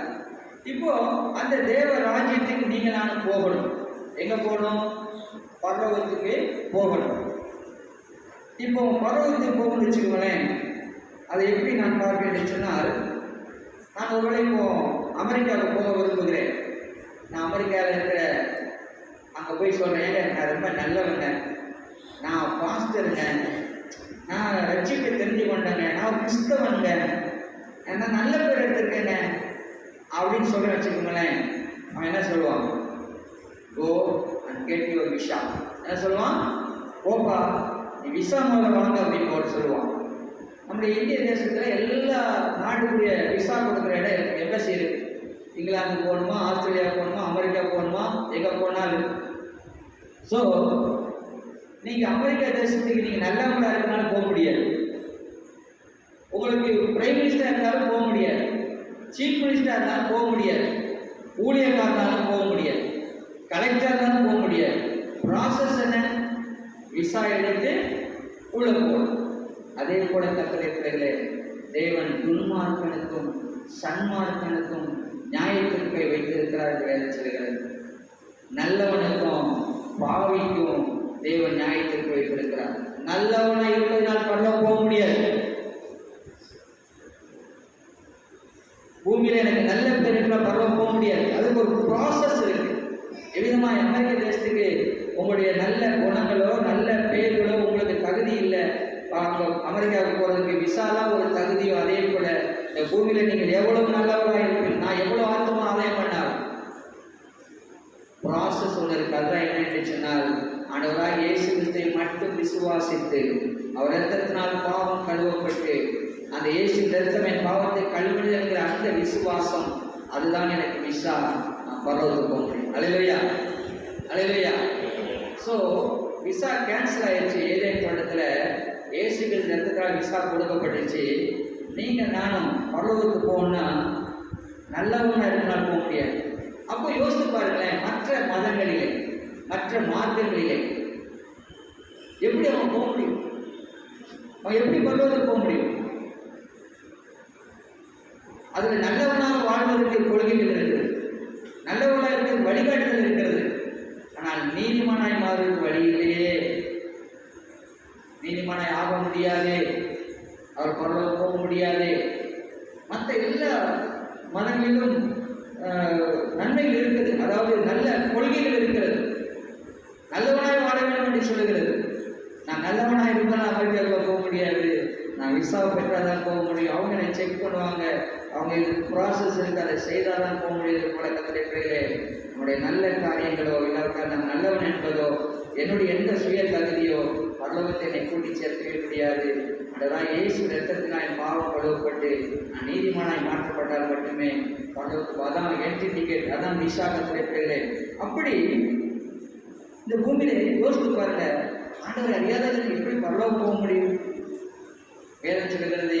இப்போ அந்த தேவ ராஜ்யத்துக்கு நீங்க நானும் போகணும். எங்க போகணும்? பரலோகத்துக்கு போகணும். இப்போ பரலோகத்துக்கு போகணும்னு வச்சுக்கோங்களேன், அதை எப்படி நான் பார்ப்பேன் சொன்னால், நான் ஒருவேளை இப்போ அமெரிக்காவுக்கு போக விரும்புகிறேன். நான் அமெரிக்காவில் இருக்கிற அங்கே போய் சொல்கிறேன், நான் ரொம்ப நல்லவங்க, நான் பாஸ்டருங்க, நான் ரட்சிப்பை தெரிஞ்சு கொண்டேங்க, நான் கிறிஸ்தவங்க, நான் நல்ல பேர் எடுத்திருக்கேங்க அப்படின்னு சொல்கிறேன் வச்சுக்கோங்களேன். அவன் என்ன சொல்லுவான்? Go and get your visa. என்ன சொல்லுவான்? ஓப்பா நீ விசா முதல்ல வாங்க அப்படின்னு போட்டு சொல்லுவான். நம்முடைய இந்திய தேசத்தில் எல்லா நாட்டுடைய விசா கொடுக்குற இடம் எம்பசி இருக்கு. இங்கிலாந்து போகணுமா, ஆஸ்திரேலியா போகணுமா, அமெரிக்கா போகணுமா, எங்கே போனாலும். ஸோ நீங்கள் அமெரிக்கா தேசத்துக்கு நீங்கள் நல்லவங்களா இருந்தாலும் போக முடியாது, உங்களுக்கு பிரைம் மினிஸ்டர் இருந்தாலும் போக முடியாது, சீஃப் மினிஸ்டர் இருந்தாலும் போக முடியாது, ஊழியக்காரனாலும் போக முடியாது, கலெக்டர் இருந்தாலும் போக முடியாது. ப்ராசஸ் என்ன? விசா எடுத்து உள்ள போகணும். அதே போல கர்த்தருடைய பிள்ளைகளே, தேவன் துன்மார்க்கனுக்கும் சன்மார்க்கனுக்கும் நியாயத்திற்கை வைத்திருக்கிறார் வேதம் சொல்கிறது. நல்லவனுக்கும் பாவிக்கும் தேவன் நியாயத்திற்கு வைத்திருக்கிறார். நல்லவனை இருப்பதனால் பரலோகம் போக முடியாது. பூமியில எனக்கு நல்ல பேர் இருந்தால் பரலோகம் போக முடியாது. அதுக்கு ஒரு ப்ராசஸ் இருக்கு. எவ்விதமா அமெரிக்க தேசத்துக்கு உங்களுடைய நல்ல குணங்களோ நல்ல பேர்களோ உங்களுக்கு தகுதி இல்லை, அமெரிக்காவுக்கு போறதுக்கு விசாலாம் ஒரு தகுதியோ, அதே போல இந்த பூமியில நீங்கள் எவ்வளவு நல்லவராக இருப்பீங்க, நான் எவ்வளவு ஆத்மா ஆதாயம் பண்ணாலும் ப்ராசஸ் ஒன்று இருக்கு. அதுதான் என்ன சொன்னால், ஆண்டவராக இயேசு கிறிஸ்துவை மட்டும் விசுவாசித்து அவர் இரத்தத்தினால் பாவம் கழுவப்பட்டு அந்த இயேசு இரத்தம் என் பாவத்தை கழுவுகிறது என்கிற அந்த விசுவாசம், அதுதான் எனக்கு விசா. நான் பரலோகத்துக்கு போக முடியும். அல்லேலூயா, அல்லேலூயா. ஸோ விசா கேன்சல் ஆயிடுச்சு. ஏதேன் தோட்டத்தில் இயேசு கிறிஸ்து இரத்தத்தால் விசா கொடுக்கப்பட்டுச்சு. நீங்கள் நானும் பரலோகத்துக்கு போகணும்னா நல்லவனா இருந்தால் போக முடியாது. அப்போ யோசித்து பாருங்களேன், மற்ற மதங்களிலே மற்ற மார்க்கங்களிலே எப்படி அவன் போக முடியும்? அவன் எப்படி பரலோகத்துக்கு போக முடியும்? அதுல நல்லவனாக வாழ்வதற்கு கொள்கைகள் இருக்கிறது, நல்லவனாக இருக்கிறது வழிகாட்டுதல் இருக்கிறது. ஆனால் நீதிமானாய் மாறுவதற்கு வழி இல்லையே. நீதிமானாய் ஆக முடியாது, அவர் பரலோகம் போக முடியாது. மற்ற எல்லா மதங்களிலும் நன்மைகள் இருக்கிறது, அதாவது நல்ல கொள்கைகள் இருக்கிறது. நல்லவனாய் வாழ வேண்டும் என்று சொல்லுகிறது. நான் நல்லவனாக இருந்தாலும் அமெரிக்காவுக்கு போக முடியாது, நான் விசாவை பெற்றால் தான் போக முடியும். அவங்க என்னை செக் பண்ணுவாங்க, அவங்க இதுக்கு ப்ராசஸ் இருக்கு, அதை செய்தால் தான் போக முடியாது. போல கர்த்தருடைய பிள்ளைகளே, நம்முடைய நல்ல காரியங்களோ இல்லாவிட்டால் நான் நல்லவன் என்பதோ என்னுடைய எந்த சுய தகுதியோ பரலோகத்தை என்னை கூட்டி சேர்க்கவே முடியாது. அதுதான் இயேசு இரத்தத்தினால் என் பாவம் கழுவப்பட்டு நான் நீதிமானாய் மாற்றப்பட்டால் மட்டுமே பரலோகத்துக்கு. அதான் என்ட்ரி டிக்கெட், அதான் விசா. கர்த்தருடைய பிள்ளைகளே, அப்படி இந்த பூமியில யோசித்து பாருங்க, ஆண்டவரை அறியாதவர்களுக்கு எப்படி பரலோகம் போக முடியும்? வேதம் சொல்கிறது,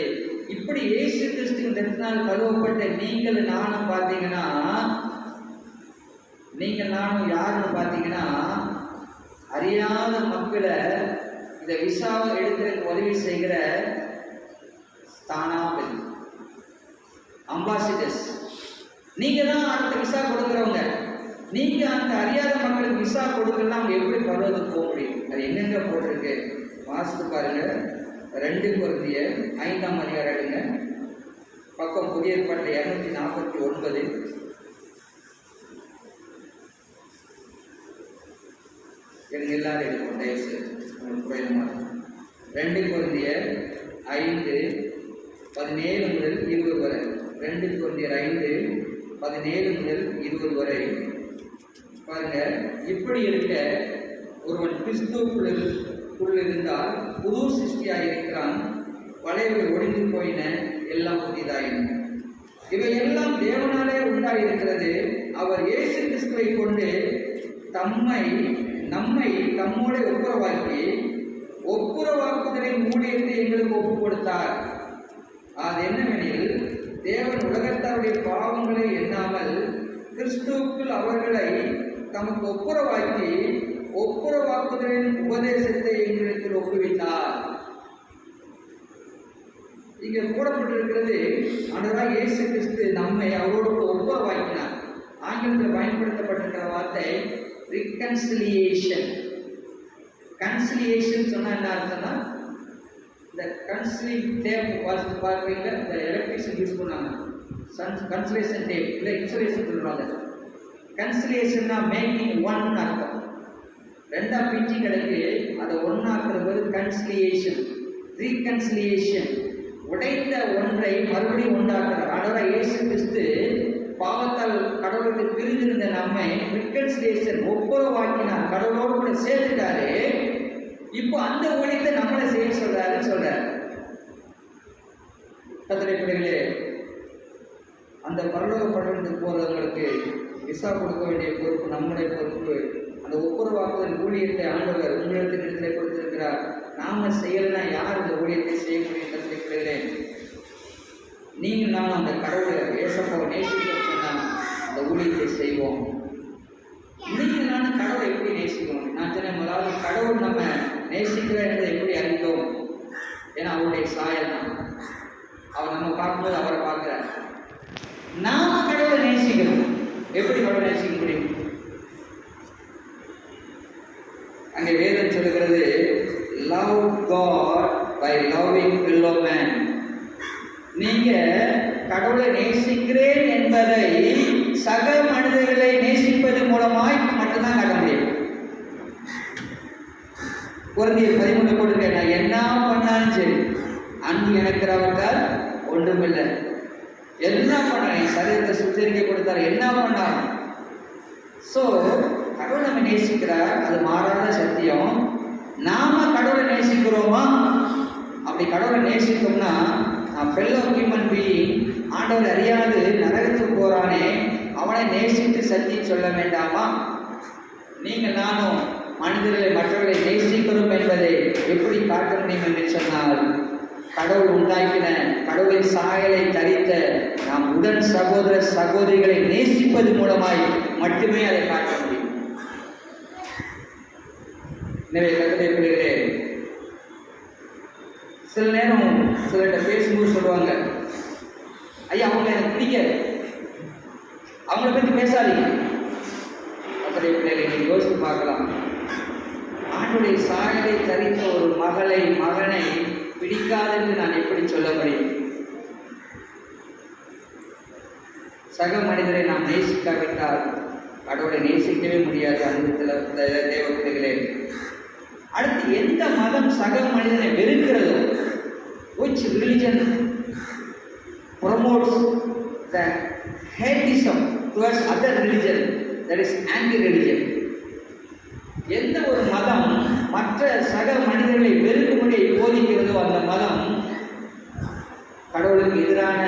இப்படி இயேசு கிறிஸ்துவின் ரத்தத்தினால் கழுவப்பட்ட நீங்கள் நானும் பார்த்தீங்கன்னா, நீங்கள் நானும் யாருன்னு பார்த்தீங்கன்னா, அறியாத மக்களை இந்த விசாவை எடுக்கிறதுக்கு உதவி செய்கிற ஸ்தானாபதி, அம்பாசிடர்ஸ். நீங்க தான் அடுத்த விசா கொடுக்குறவங்க. நீங்க அந்த அறியாத மக்களுக்கு விசா கொடுக்கலாம், அவங்க எப்படி பரவதுக்கு போக முடியும்? அது எங்கெங்க போட்டிருக்கு வாசித்து பாருங்க. 2 கொரிந்தியர் 5ஆம் அதிகாரம் எடுங்க, பக்கம் புதிய ஏற்பாடு 249. எனக்கு எல்லாரும் இருக்கும் தயவுசு உங்களுக்கு புரியுமா? 2 கொரிந்தியர் 5:17 முதல் 20 வரை. 2 கொரிந்தியர் 5:17 முதல் 20 வரை பாருங்க. இப்படி இருக்க ஒருவன் கிறிஸ்துவுக்குள் இருந்தால் புது சிருஷ்டியாக இருக்கிறான், பழையவை ஒழிந்து போயின, எல்லாம் புதிதாயின. இவை எல்லாம் தேவனாலே உண்டாயிருக்கிறது. அவர் இயேசு கிறிஸ்துவை கொண்டு நம்மை தம்மோட ஒப்புரவாக்குதலின் ஊழியத்தை எங்களுக்கு ஒப்புக் கொடுத்தார். அது என்னவெனில், தேவன் உலகத்தாருடைய பாவங்களை எண்ணாமல் கிறிஸ்துவுக்குள் அவர்களை தமக்கு ஒப்புரவாக்குதலின் உபதேசத்தை எங்களுக்கு ஒப்புவித்தார். இங்கே போடப்பட்டிருக்கிறது, ஆண்டவராகிய இயேசு கிறிஸ்து நம்மை அவரோடு ஒப்புரவாக்கினார். ஆங்கிலத்தில் பயன்படுத்தப்பட்டிருக்கிற வார்த்தை ரிகன்சிலியேஷன். கன்சிலியேஷன் சொன்னா என்ன அர்த்தம்னா, இந்த கன்சிலிங் டேப் வாசித்து பார்க்குறீங்க, இந்த எலக்ட்ரிஷியன் யூஸ் பண்ணாங்க, கன்சிலேஷன் டேப் இல்லை இன்சுலேஷன் சொல்றாங்க. கன்சிலியேஷன்னா மேக்கிங் ஒன் அர்த்தம். 2 பிரிச்சு கிடக்கு, அதை ஒன்னாக்குறது கன்சிலியேஷன். ரீகன்சிலியேஷன், உடைந்த ஒன்றை மறுபடியும் உண்டாக்குறார். ஆண்டவராகிய இயேசு கிறிஸ்து பாவத்தால் கடவுளுக்கு பிரிந்திருந்த நம்மை ரிகன்சிலியேஷன் ஒப்புரவாக்கினார், கடவுளோடு கூட சேர்த்துட்டாரு. இப்போ அந்த ஊழியத்தை நம்மளை செய்ய சொல்றாரு. கர்த்தருடைய பிள்ளைகளே, அந்த பரலோக பட்டணத்துக்கு போறவங்களுக்கு விசா கொடுக்க வேண்டிய பொறுப்பு நம்முடைய பொறுப்பு. அந்த ஒப்புரவாக்குதல் ஊழியத்தை ஆண்டவர் உங்களிடத்திலே கொடுத்திருக்கிறார். நாம செய்யலைன்னா யார் இந்த ஊழியத்தை செய்ய முடியும்? கர்த்தருடைய பிள்ளைகளே, நீங்கள் நான் அந்த கடவுளை ஏசப்பாவை நேசிக்க சொன்னா அந்த ஊழியத்தை செய்வோம். நீங்கள் நான் கடவுளை எப்படி நேசிக்கணும்? நான் சொன்னேன், முதலாவது கடவுள் நம்ம நேசிக்கிறோம் என்பதை எப்படி அறிந்தோம்? ஏன்னா அவருடைய சாயல் தான். அவர் நம்ம பார்க்கும்போது அவரை பார்க்கிறார். நாம கடவுளை நேசிக்கணும். எப்படி கடவுளை நேசிக்க முடியும்? அங்கே வேதம் சொல்லுகிறது, love God by loving fellow man. நீங்க கடவுளை நேசிக்கிறேன் என்பதை சக மனிதர்களை நேசிப்பது மூலமாய் மட்டும்தான் நட முடியும். கொரிந்தியர் 13 கொடுக்க, நான் என்ன பண்ணாலும் சரி அன்பு எனக்கிறவர்கள் ஒன்றுமில்லை. என்ன பண்ண சரீரத்தை சுத்தரிக்க கொடுத்தாரு, என்ன பண்ணாலும். ஸோ கடவுளை நம்ம நேசிக்கிறார், அது மாறாத சத்தியம். நாம கடவுளை நேசிக்கிறோமா? அப்படி கடவுளை நேசித்தோம்னா, ஃபெல்லோ ஹியூமன் பீயிங், ஆண்டவர் அறியாது நரகத்துக்கு போறானே, அவனை நேசித்து சத்தியம் சொல்ல வேண்டாமா? நீங்கள் நானும் மனிதர்களை மற்றவர்களை நேசிக்கிறோம் என்பதை எப்படி காட்ட முடியும் என்று சொன்னால், கடவுள் உண்டாக்கின கடவுளின் சாயலை தரித்த நாம் உடன் சகோதர சகோதரிகளை நேசிப்பது மூலமாய் மட்டுமே அதை காட்ட முடியும். எனவே கர்த்தருடைய பிள்ளைகளே, சில நேரம் சிலர்கிட்ட பேசும்போது சொல்லுவாங்க, ஐயா அவங்களை எனக்கு பிடிக்காது, அவங்கள பற்றி பேசாதீங்க. கர்த்தருடைய பிள்ளைகளை நீங்கள் யோசித்து பார்க்கலாம். ஆண்டுடைய சாயலை தரித்த ஒரு மகனை பிடிக்காதென்று நான் எப்படி சொல்ல முடியும்? சக மனிதரை நாம் நேசிக்காவிட்டால் கடவுளை நேசிக்கவே முடியாது. அன்புள்ள தேவ பிள்ளைகளே, அடுத்து எந்த மதம் சக மனிதனை வெறுக்கிறதோ, which religion promotes the hateism towards other religion, that is anti-religion. எந்த ஒரு மதம் மற்ற சக மனிதர்களை வெறுக்கும்படியை போதிக்கிறதோ அந்த மதம் கடவுளுக்கு எதிரான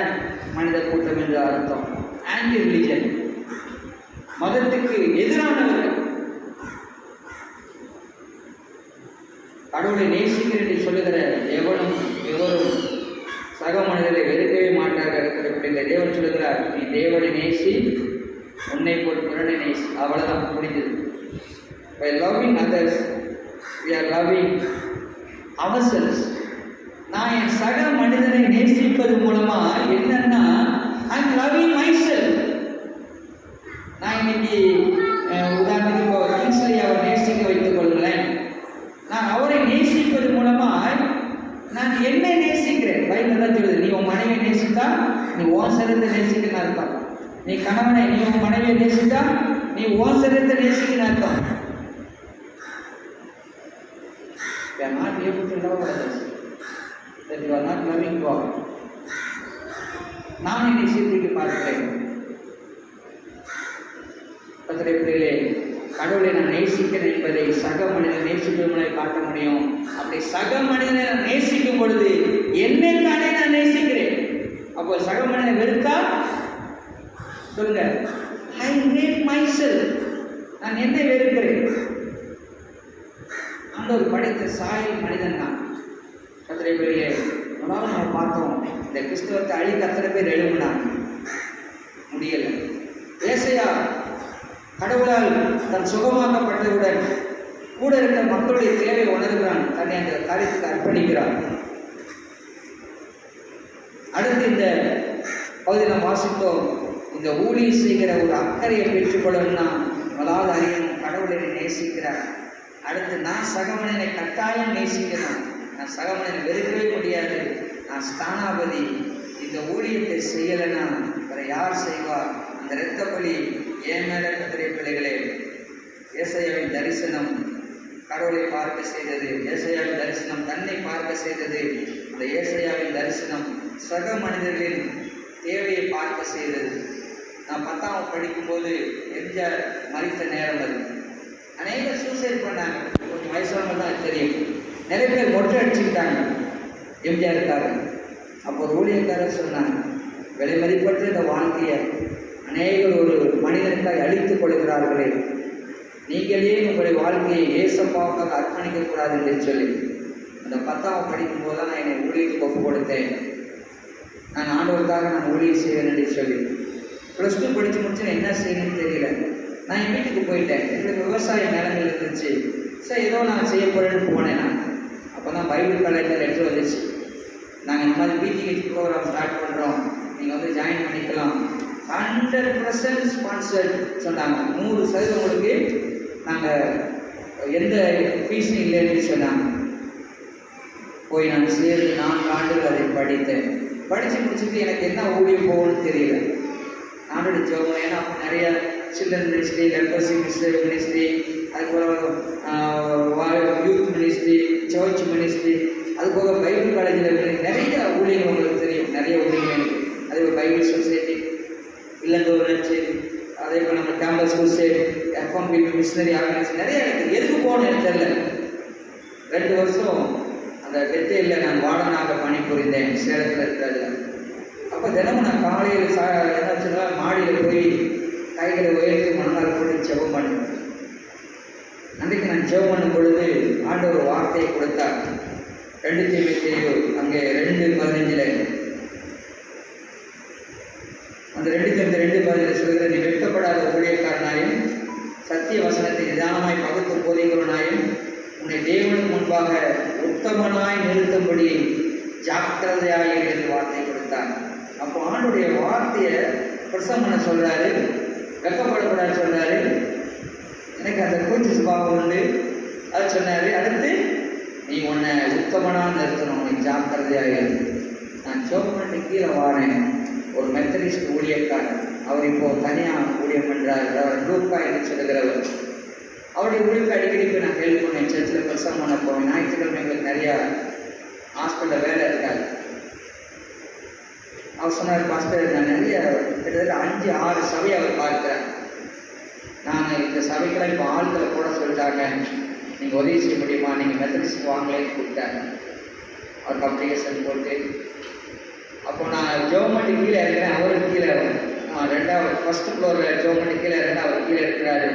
மனித கூட்டம் என்று அர்த்தம். ஆன்டி ரிலிஜன், மதத்துக்கு எதிரானவர்கள். கடவுளை நேசிக்கிறேன் சொல்லுகிற எவரும் சக மனிதரை வெறுக்கவே மாட்டார்கள். இந்த தேவன் சொல்லுகிறார், நீ தேவனை நேசி, உன்னை போல் பிறனை நேசி. அவ்வளவுதான், முடிஞ்சது. By loving others, we are loving ourselves. நான் என் சக மனிதனை நேசிப்பது மூலமா என்னன்னா, I am loving myself. நான் இன்னைக்கு உதாரணத்துக்கு இப்போ கிங்ஸ்லி அவர் நேசிக்க வைத்துக் கொள்ளுங்களேன். நான் அவரை நேசிப்பது மூலமா நான் என்னை நேசிக்கிறேன். பைபிள் தான் சொல்லுது, நீ உன் மனைவியை நேசித்தா நீ உன் சரீரத்தை நேசிக்கன்னு அர்த்தம். நீ கணவனை, நீ உன் மனைவியை நேசித்தா நீ உன் சரீரத்தை நேசிக்கன்னு அர்த்தம். We are not able to love others, that you are not loving God. நான் என்னை சீர்திருத்தி பார்க்கிறேன். பத்திரிகையிலே கடவுளை நான் நேசிக்கிறேன் என்பதை சக மனிதனை நேசிக்கும் முறை காட்ட முடியும். அப்படி சக மனிதனை நான் நேசிக்கும் பொழுது என்னைத்தானே நான் நேசிக்கிறேன். அப்போ சக மனிதனை வெறுத்தா சொல்லுங்க, I hate myself. நான் என்னை வெறுக்கிறேன். ஆண்டவர் படைத்த சாயல் மனிதன் தான். பத்திரிகையிலே முதலாவது நம்ம பார்த்தோம், இந்த கிறிஸ்தவத்தை அழிக்க அத்தனை பேர் எழுப்பினாங்க, முடியலை. ஏசாயா கடவுளால் தன் சுகமாக்கப்பட்டவுடன் கூட இருந்த மக்களுடைய தேவை உணர்கிறான், தன்னை அந்த காரியத்துக்கு அர்ப்பணிக்கிறான். அடுத்து இந்த பகுதியில் நாம் வாசித்தோம், இந்த ஊழியம் செய்கிற ஒரு அக்கறையை பெற்றுக்கொள்ளணும்னா முதலாவது அறியணும், கடவுளை நேசிக்கிறார். அடுத்து நான் சகமனிதனை கட்டாயம் நேசிக்கணும். நான் சகமனிதனை வெறுக்கவே முடியாது. நான் ஸ்தானாபதி. இந்த ஊழியத்தை செய்யலைன்னா வேற யார் செய்வார்? அந்த இரத்த பலி ஏன் மேல கத்திரிய பிள்ளைகளே. ஏசாயாவின் தரிசனம் கடவுளை பார்க்க செய்தது. ஏசாயாவின் தரிசனம் தன்னை பார்க்க செய்தது. அந்த ஏசாயாவின் தரிசனம் சக மனிதர்களின் தேவையை பார்க்க செய்தது. நான் 10ஆம் படிக்கும்போது எம்ஜிஆர் மறித்த நேரம் அது. அநேகர் சூசைட் பண்ணாங்க. கொஞ்சம் வயசானவங்க தான் தெரியும். நிறைய பேர் மொட்டை அடிச்சுக்கிட்டாங்க எம்ஜிஆருக்காக. அப்போ ஒரு ஊழியக்காரர் சொன்னாங்க, விலை மதிப்பற்ற இந்த வாழ்க்கையை அநேகர் ஒரு மனிதனுக்காக அழித்துக் கொள்கிறார்களே, நீங்களே உங்களுடைய வாழ்க்கையை ஏசப்பாவுக்காக அர்ப்பணிக்கக்கூடாது என்று சொல்லி. அந்த 10ஆம் படிக்கும்போது தான் நான் என்னை ஊழியத்துக்கு ஒப்பு கொடுத்தேன். நான் ஆண்டவருக்காக நான் ஊழியம் செய்வேன் என்று சொல்லி. +2 படித்து முடிச்சு என்ன செய்யணும்னு தெரியல. நான் என் வீட்டுக்கு போயிட்டேன். எங்களுக்கு விவசாய நிலங்கள் இருந்துச்சு. சரி, ஏதோ நான் செய்ய போகிறேன்னு போனேன். நான் அப்போ தான் பைபிள் காலேஜில் லெட்டர் வந்துச்சு, நாங்கள் இந்த மாதிரி பிடிஹெச் ப்ரோக்ராம் ஸ்டார்ட் பண்ணுறோம், நீங்கள் வந்து ஜாயின் பண்ணிக்கலாம், 100% ஸ்பான்சர்ட் சொன்னாங்க. 100% உங்களுக்கு நாங்கள் எந்த ஃபீஸும் இல்லைன்னு சொன்னாங்க. போய் நான் சேர்ந்து 4 ஆண்டுகள் அதை படித்தேன். படித்து முடிச்சுட்டு எனக்கு என்ன ஊழியம் போகணும்னு தெரியல. நானோட ஜோகம், ஏன்னா அப்போ நிறைய சில்ட்ரன் மினிஸ்ட்ரி, லெப்ரசி மினிஸ்ட்ரி, அதுபோல் யூத் மினிஸ்ட்ரி, சர்ச் மினிஸ்ட்ரி, அதுபோக பைபிள் காலேஜில் நிறைய ஊழியர்கள் உங்களுக்கு தெரியும். நிறைய ஊழியர்கள் எனக்கு. அதே போல் பைபிள் சொசைட்டி, இல்லந்தோர் நினச்சி, அதே போல் நம்ம campus society, FM people missionary organisation நிறைய இருக்குது. எதுக்கு போகணும் எனக்கு தெரியல. 2 வருஷம் அந்த டெத்தையில் நான் வார்டனாக பணிபுரிந்தேன் சேலத்தில் இருக்கிறது. அப்போ தினமும் நான் காலையில் என்ன வச்சுன்னா மாடியில் போய் கைகளை உயர்த்தி மணநாள் போட்டு ஜெபம் பண்ணுவேன். அன்றைக்கு நான் ஜெபம் பண்ணும் பொழுது ஆண்டவர் ஒரு வார்த்தையை கொடுத்தார். 2 தீமோத்தேயு அங்கே 2:15 அந்த 2:15 சொல்கிற, நீ வெட்கப்படாத ஊழியக்காரனாயும் சத்திய வசனத்தை நிதானமாய் பகுத்து போதிக்கிறவனாயும் உன்னை தேவனுக்கு முன்பாக உத்தமனாய் நிறுத்தும்படி ஜாக்கிரதையாக என்று வார்த்தை கொடுத்தார். அப்போ ஆண்டுடைய வார்த்தையை பிரசங்கம் பண்ண சொல்கிறாரு, வெக்கப்படக்கூடாது சொல்கிறாரு. எனக்கு அந்த கூச்சி சுபாவம் உண்டு, அது சொன்னார். அடுத்து நீ உன்னை உத்தமனாக நிறுத்தணும், நீ ஜாக்கிரதையாக இருக்கு. நான் சோப்பனட்டு கீழே வாரேன். ஒரு மெத்தடிஸ்ட் ஊழியக்காரர், அவர் இப்போது தனியாக ஊழியம் பண்ணுறாரு. அவர் லூக்கா என்று சொல்லுகிறவர். அவருடைய ஊழியருக்கு அடிக்கடி போய் நான் ஹெல்ப் பண்ணேன். சர்ச்சில் பிரசங்கம் பண்ண போவேன். ஞாயிற்றுக்கிழமை எங்களுக்கு நிறையா ஹாஸ்பிட்டலில் வேலை இருக்காது. அவர் சொன்னார், பாஸ்டர் நான் நிறைய கிட்டத்தட்ட 5-6 சபையை அவர் பார்க்குறேன். நான் இந்த சபைக்கெல்லாம் இப்போ ஆட்களை போட சொல்லிட்டாங்க, நீங்கள் உதவி செய்ய முடியுமா, நீங்கள் மெத்தடிஸ்ட் வாங்கலேன்னு கூப்பிட்டாங்க. அவருக்கு அப்ளிகேஷன் போட்டு அப்போ நான் ஜோமண்டி கீழே இருக்கிறேன். அவருக்கு கீழே 1st ஃப்ளோரில் ஜோமண்டி கீழே இருக்கிறேன். அவர் கீழே இருக்கிறாரு.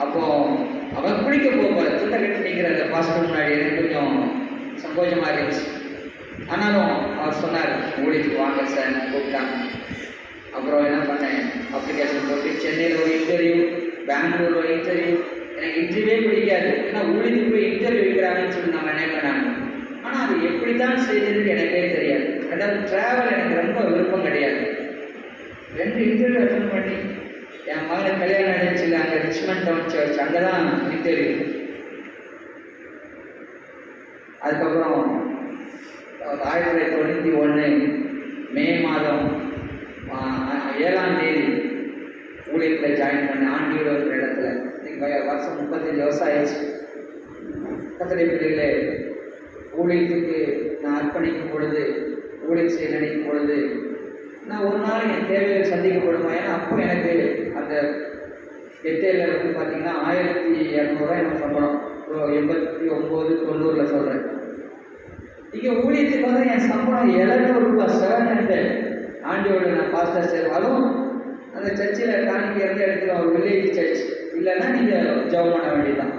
அப்போது அவர் குளிக்க போவார். துண்டை கட்டி நிற்கிற அந்த பாஸ்டர் முன்னாடி எனக்கு கொஞ்சம் சங்கோஜமாக இருந்துச்சு. ஆனாலும் அவர் சொன்னார், ஊழியத்துக்கு வாங்க சார் கூப்பிட்டாங்க. அப்புறம் என்ன பண்ணேன், அப்ளிகேஷன் போட்டு சென்னையில் ஒரு இன்டர்வியூ, பெங்களூர் ஒரு இன்டர்வியூ. எனக்கு இன்டர்வியூவே பிடிக்காது, ஏன்னா ஊழியத்துக்கு போய் இன்டர்வியூ வைக்கிறாங்கன்னு சொல்லி நான் நினைப்பேன். ஆனால் அது எப்படி தான் செய்யறதுன்னு எனக்கே தெரியாது. அதாவது ட்ராவல் எனக்கு ரொம்ப விருப்பம் கிடையாது. 2 இன்டர்வியூ அட்டன் பண்ணி என் மகனை கல்யாணம் நடந்துச்சு அங்கே ரிச்மண்ட் டவுன் சர்ச், அங்கே தான் இன்டர்வியூ. அதுக்கப்புறம் 1991 மே மாதம் 7ஆம் தேதி ஊழியத்தில் ஜாயின் பண்ண ஆண்டியோட ஒரு இடத்துல. இன்னைக்கு வருஷம் 35 வருஷம் ஆயிடுச்சு. கர்த்தருடைய பிள்ளைகளே, ஊழியத்துக்கு நான் அர்ப்பணிக்கும் பொழுது, ஊழியம் செய்ய நினைக்கும் பொழுது நான் ஒரு நாள் என் தேவைகள் சந்திக்கப்படுமா. ஏன்னா அப்போ எனக்கு அந்த எட்டேரியில் வந்து பார்த்தீங்கன்னா 1200 எனக்கு சம்பளம். 89, 90 சொல்கிறேன். இங்கே ஊழியத்துக்கு வந்து என் சம்பளம் 700 700. ஆண்டியோட நான் பாஸ்டர் சார், அதுவும் அந்த சர்ச்சில் காணிக்க இருந்து எடுத்துகிற ஒரு வில்லேஜ் சர்ச், இல்லைன்னா நீங்கள் ஜெபம் பண்ண வேண்டியதுதான்.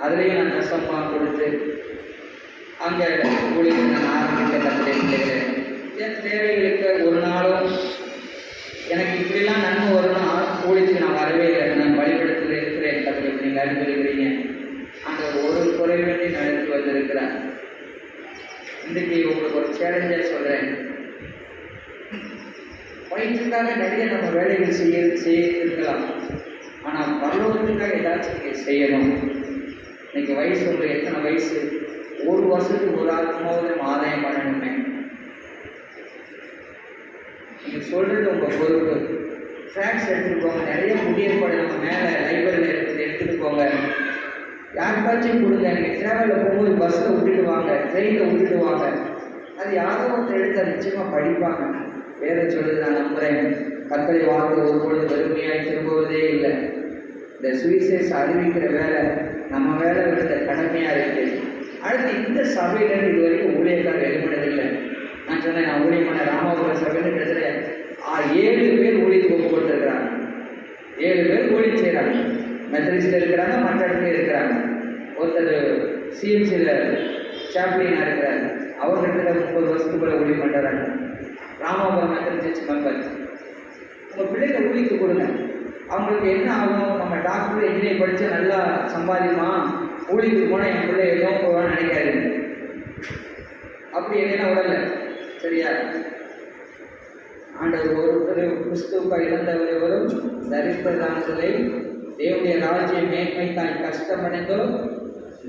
அதுலேயும் நான் கஷ்டமாக கொடுத்து அங்கே ஊழியத்தை நான் ஆரம்பித்த கற்றுக்கிட்டு என் தேவைகளுக்கு ஒரு நாளும் எனக்கு இப்படிலாம் நன்மை வரணும் ஊழியத்துக்கு நான் வரவே இல்லை. நான் வழிபடுத்தல இருக்கிறேன். கற்றுக்கிட்டு நீங்கள் அறிந்திருக்கிறீங்க. அந்த ஒரு குறைவேண்டி நடத்தி வந்திருக்கிறேன். இன்றைக்கு உங்களுக்கு ஒரு சேலஞ்சாக சொல்கிறேன். வயிற்றுக்காக நிறைய நம்ம வேலைகள் செய்யலாம். ஆனால் பரலோகத்துக்காக ஏதாச்சும் நீங்கள் செய்யணும். இன்னைக்கு வயசு உங்களுக்கு எத்தனை வயசு? ஒரு வருஷத்துக்கு ஒரு ஆத்மாவது நம்ம ஆதாயம் பண்ணணுமே. நீங்கள் சொல்கிறது உங்கள் பொறுப்பு. ட்ராக்ஸ் எடுத்துகிட்டு போங்க. நிறைய முடியற்பாடு நம்ம மேலே லைப்ரரியில் எடுத்துகிட்டு போங்க. யாருக்காச்சும் கொடுங்க. நீங்கள் ட்ராவலில் போகும்போது பஸ்ஸில் விட்டுட்டு வாங்க, ட்ரெயினில் விட்டுட்டு வாங்க. அது யாரோ ஒருத்தர் எடுத்து நிச்சயமாக படிப்பாங்க. வேற சொல்லுது, நான் நம்புகிறேன், கர்த்தரை வார்த்தை ஒரு பொழுது வெறுமையாய் திரும்புவதே இல்லை. இந்த சுவிசேஷ அறிவிக்கிற வேலை நம்ம வேலை விடுத்த கடமையாக இருக்குது. அடுத்து இந்த சபையிலேருந்து இது வரைக்கும் ஊழியக்காரர் எழுப்பினதில்லை. நான் சொன்னேன், நான் ஊழியமான ராமாபுரம் சபைன்னு கிட்டத்தட்ட 7 பேர் ஊழியத்துக்கு ஒப்பு கொடுத்துருக்குறாங்க. 7 பேர் ஊழியம் செய்கிறாங்க. மெத்தடிஸ்டில் இருக்கிறாங்க, மற்ற இடத்துல இருக்கிறாங்க. ஒருத்தர் சிஎம்சியில் சாப்ளினாக இருக்கிறார். அவர்கிட்ட 30 வருஷத்துக்குள்ள ஊழியம் பண்ணுறாங்க. Ramapuram Methodist member. உங்கள் பிள்ளைகளை ஊழியத்துக்கு கொடுங்க. அவங்களுக்கு என்ன ஆகும்? நம்ம டாக்டர் இன்ஜினியர் படித்து நல்லா சம்பாதிமா, ஊழியத்துக்கு போனால் என் பிள்ளை எதுவும் போவான்னு நினைக்காது. அப்படி என்னென்ன உடலை சரியா? ஆண்டவர் ஒருத்தர் கிறிஸ்துவுக்காக இறந்தவரும் தரித்திரதானத்திலே தேவனுடைய ராஜ்யம் மேன்மைக்காய் கஷ்டமடைந்தோ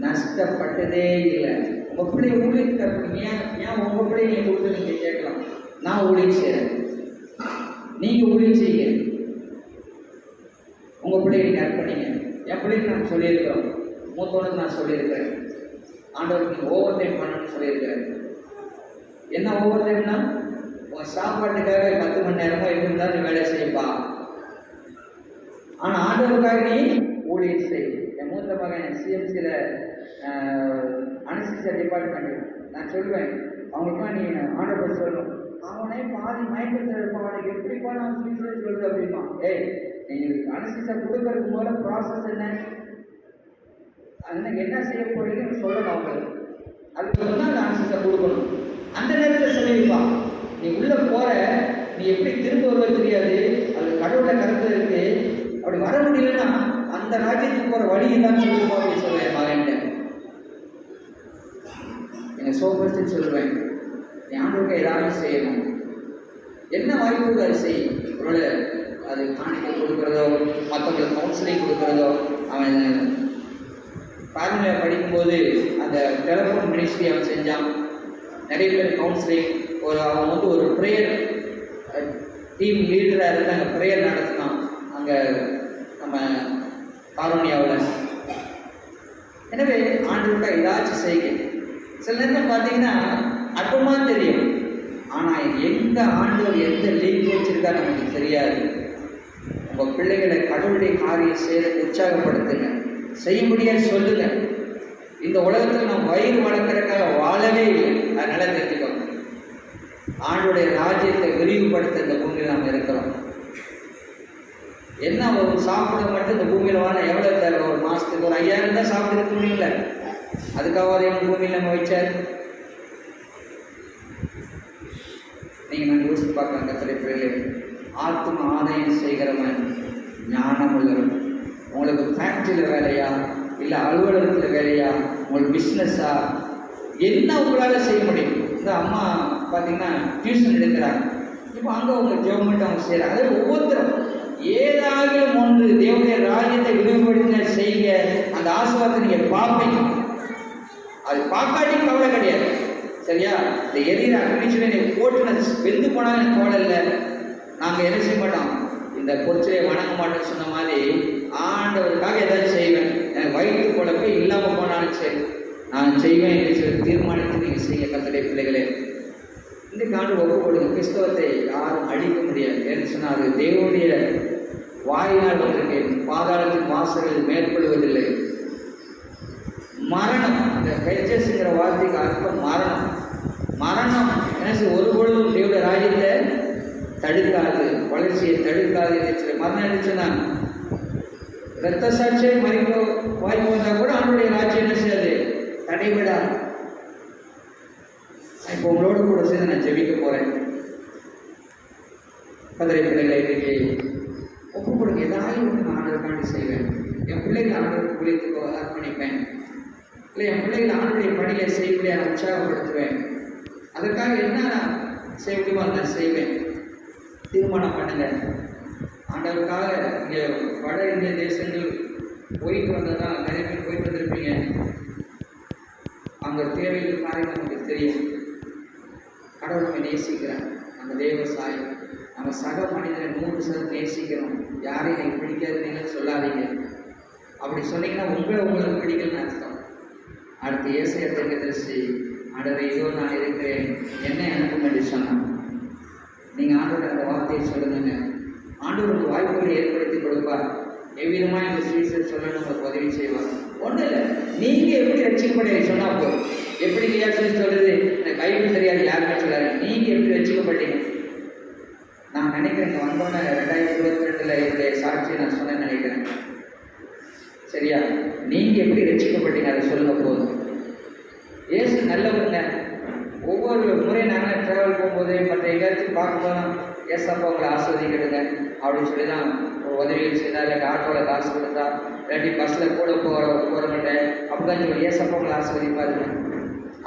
நஷ்டப்பட்டதே இல்லை. உங்கள் பிள்ளை ஊழியத்துக்கு ஏன் உங்கள் பிள்ளையை நீங்கள் கொடுத்து நீங்கள் கேட்கலாம். நான் ஊழியம் செய்கிறேன், நீங்கள் ஊழியம் செய்யுங்க. உங்கள் பிள்ளையை நீங்கள் அர்ப்பணிங்க. என் பிள்ளைக்கு நான் சொல்லியிருக்கிறோம், மூத்தோனுக்கு நான் சொல்லியிருக்கிறேன். ஆண்டவருக்கு ஓவர் டைம் பண்ணணும்னு சொல்லியிருக்கிறேன். என்ன ஓவர் டைம்னா, உங்கள் சாப்பாட்டுக்காக 10 மணி நேரமோ இருந்தால் நீ வேலை செய்யப்பா. ஆனால் ஆண்டவருக்காக நீ ஊழியம் செய். என் மூத்த மகன் சிஎம்சியில் அனஸ்தீசியா டிபார்ட்மெண்ட், நான் சொல்லுவேன் அவங்களுக்குலாம் நீ ஆண்டவர் சொல்லணும். அவனே பாதி மயக்கத்தில் இருப்பான், அவனுக்கு எப்படிப்பா நான் சுவிசேஷம் சொல்லுது அப்படிமா. நீங்கள் அனஸ்தீசியா கொடுக்கறதுக்கு முதல்ல ப்ராசஸ் என்ன, அதுக்கு என்ன செய்ய போறீங்கன்னு சொல்லணும் அவங்களுக்கு. அதுக்கு தான் அந்த அனஸ்தீசியா கொடுக்கணும். அந்த நேரத்தில் சொல்லியிருப்பான், நீ உள்ளே போகிற, நீ எப்படி திரும்ப வருவது தெரியாது, அது கடவுளை கருத்து இருக்கு, அப்படி வர முடியலன்னா அந்த ராஜ்யத்துக்கு போகிற வழியை தான் சொல்லுவோம் அப்படின்னு சொல்லுவேன் மகன்கிட்ட. எனக்கு சோபஸ்ட்டு சொல்லுவேன், நீ ஆண்டவருக்கு ஏதாவது செய்யணும். என்ன வாய்ப்பு அது செய்யும். அவரோட அது காணிக்கை கொடுக்குறதோ, மற்றவங்களுக்கு கவுன்சிலிங் கொடுக்குறதோ. அவன் ஃபார்முலா படிக்கும்போது அந்த டெலிஃபோன் மினிஸ்ட்ரி அவன் செஞ்சான். நிறைய பேர் கவுன்சிலிங், அவன் வந்து ஒரு ப்ரேயர் டீம் லீடராக இருந்து அங்கே ப்ரேயர் நடத்தினான் அங்கே நம்ம காரோனியாவில். எனவே ஆண்டவருக்கா ஏதாச்சும் செய்ய. சில நேரம் பார்த்தீங்கன்னா அற்பமாக தெரியும், ஆனால் எந்த ஆண்டவர் எந்த லீக் வச்சிருக்கா நமக்கு தெரியாது. உங்கள் பிள்ளைகளை கடவுளுடைய காரியம் செய்ய உற்சாகப்படுத்துங்க, செய்ய முடியாது சொல்லுங்க. இந்த உலகத்தில் நம்ம வயிறு வளர்க்குறதுக்காக வாழவே இல்லை. அதனால தெரிஞ்சுக்கணும், ஆண்டோடைய ராஜ்யத்தை விரிவுபடுத்த இந்த பூமியில் நாம் இருக்கிறோம். என்ன ஒரு சாப்பிட மட்டும் இந்த பூமியில் வாழ எவ்வளோ தேவை? ஒரு மாதத்துக்கு ஒரு 5000 தான் சாப்பிட்டு முடியல. அதுக்காக இந்த பூமியில் நம்ம வச்சார். பார்க்கலாம். கர்த்தருடைய பிள்ளைகளே, ஆத்ம ஆதாயம் செய்கிறவன் ஞானம் உள்ளவன். உங்களுக்கு ஃபேக்ட்ரியில் வேலையா, இல்லை அலுவலகத்தில் வேலையா, உங்களுக்கு பிஸ்னஸா, என்ன உங்களால் செய்ய முடியும்? இந்த அம்மா பார்த்தீங்கன்னா டியூஷன் எடுக்கிறாங்க. இப்போ அங்கே உங்கள் ஜெவமெண்ட் அவங்க செய்கிறாங்க. அதே ஒவ்வொருத்தரும் ஏதாவது ஒன்று தேவனுடைய ராஜ்யத்தை விரிவுபடுத்த செய்ய அந்த ஆசீர்வாதத்தை நீங்கள் பார்ப்பீங்க. அது பார்க்காட்டி கவலை கிடையாது. சரியா? இந்த எதிர அக்னிச்சுனை போட்டு வெந்து போனாலும் எனக்கு கவலை இல்லை. நாங்கள் என்ன செய்ய மாட்டோம், இந்த பொறிச்சலை வணங்க மாட்டோம்னு சொன்ன மாதிரி ஆண்டவருக்காக ஏதாவது செய்வேன். எனக்கு வயிற்று குழப்பே இல்லாமல் போனாலும் சரி நான் செய்வேன் என்று சொல்லி தீர்மானித்து நீங்கள் செய்ய. கர்த்தருடைய பிள்ளைகளே, இந்த ஆண்டு ஒப்பு கொடுங்க. கிறிஸ்தவத்தை யாரும் அழிக்க முடியாது. என்று சொன்னால் அது தேவனுடைய வாயினால் வந்திருக்கு. பாதாளத்தின் வாசல்கள் மேற்கொள்வதில்லை. மரணம், இந்த ஹெச்சஸ்ங்கிற வார்த்தைக்கு அர்த்தம் மரணம். மரணம் என்ன ஒரு பொழுதும் தேவனுடைய ராஜ்யத்தை தடுக்காது, வளர்ச்சியை தடுக்காது என்று சொல்லி. மரணம் இருந்துச்சுன்னா இரத்த சாட்சியை மறிக்க வாய்ப்பு வந்தால் கூட அவனுடைய ராஜ்யம் என்ன செய்யாது, தடைவிடாது. இப்போ உங்களோடு கூட சேர்ந்து நான் ஜெபிக்க போகிறேன். கர்த்தருடைய பிள்ளைகளை இன்றைக்கு ஒப்பு கொடுங்க. ஏதாவது ஒன்று நான் ஆண்டவருக்காண்டி செய்வேன். என் பிள்ளைகளை ஆண்டவருக்கு பிள்ளைக்கு அர்ப்பணிப்பேன். இல்லை, என் பிள்ளைகளை ஆண்டவருடைய பணியை செய்யக்கூடிய நான் உற்சாகப்படுத்துவேன். அதற்காக என்ன நான் செய்ய முடியுமோ நான் செய்வேன். தீர்மானம் பண்ணுங்க. ஆண்டவருக்காக இங்கே வட இந்திய தேசங்கள் போயிட்டு வந்ததான் நிறைய பேர் போயிட்டு வந்திருப்பீங்க. அங்கே தேவையில் காரியம் நமக்கு தெரியும். கடவுளை நேசிக்கிறேன், அந்த தேவசாயம், நம்ம சக மனிதனை 100% நேசிக்கிறோம். யாரையும் எனக்கு பிடிக்காதுன்னு சொல்லாதீங்க. அப்படி சொன்னீங்கன்னா உங்களுக்கு பிடிக்கலன்னு அர்த்தம். அடுத்து ஏசாயா தீர்க்கதரிசி, ஆண்டவரே இதோ நான் இருக்கிறேன், என்ன அனுப்பும் என்று சொன்னான். நீங்கள் ஆண்டவருக்கு அந்த வார்த்தையை சொல்லுங்க. ஆண்டவருக்கு வாய்ப்புகளை ஏற்படுத்தி கொடுப்பார். எவ்விதமாக இந்த ஸ்வீட்ஸை சொல்லணும் உங்களுக்கு உதவி செய்வார். ஒன்றும் இல்லை, நீங்கள் எப்படி ரட்சிக்கப்படைய சொன்னால் போதும். எப்படி ரியாக்ஷன் சொல்கிறது, எனக்கு கைவிட தெரியாது யாருமே சொல்லாது. நீங்கள் எப்படி ரட்சிக்கப்பட்டீங்க? நான் நினைக்கிறேன் இங்கே வந்தோன்னே 2022 என்னுடைய சாட்சியை நான் சொன்னேன்னு நினைக்கிறேன். சரியா? நீங்கள் எப்படி ரட்சிக்கப்பட்டீங்க அதை சொல்லுங்க போதும். ஏசு நல்லவருங்க. ஒவ்வொரு முறை நாங்கள் ட்ராவல் போகும்போது மற்ற எங்கேயாச்சும் பார்க்கும்போது ஏசப்பா உங்களை ஆஸ்வதிக்கிடுங்க அப்படின்னு சொல்லி தான் ஒரு உதவிகள் செய்தா, இல்லை ஆட்டோவில் காசு கொடுத்தா, இல்லாட்டி பஸ்ஸில் கூட போகிறவங்கள்ட்ட அப்படி தான் சொல்லி ஏசப்பா உங்களை ஆஸ்வதிப்பாருங்க.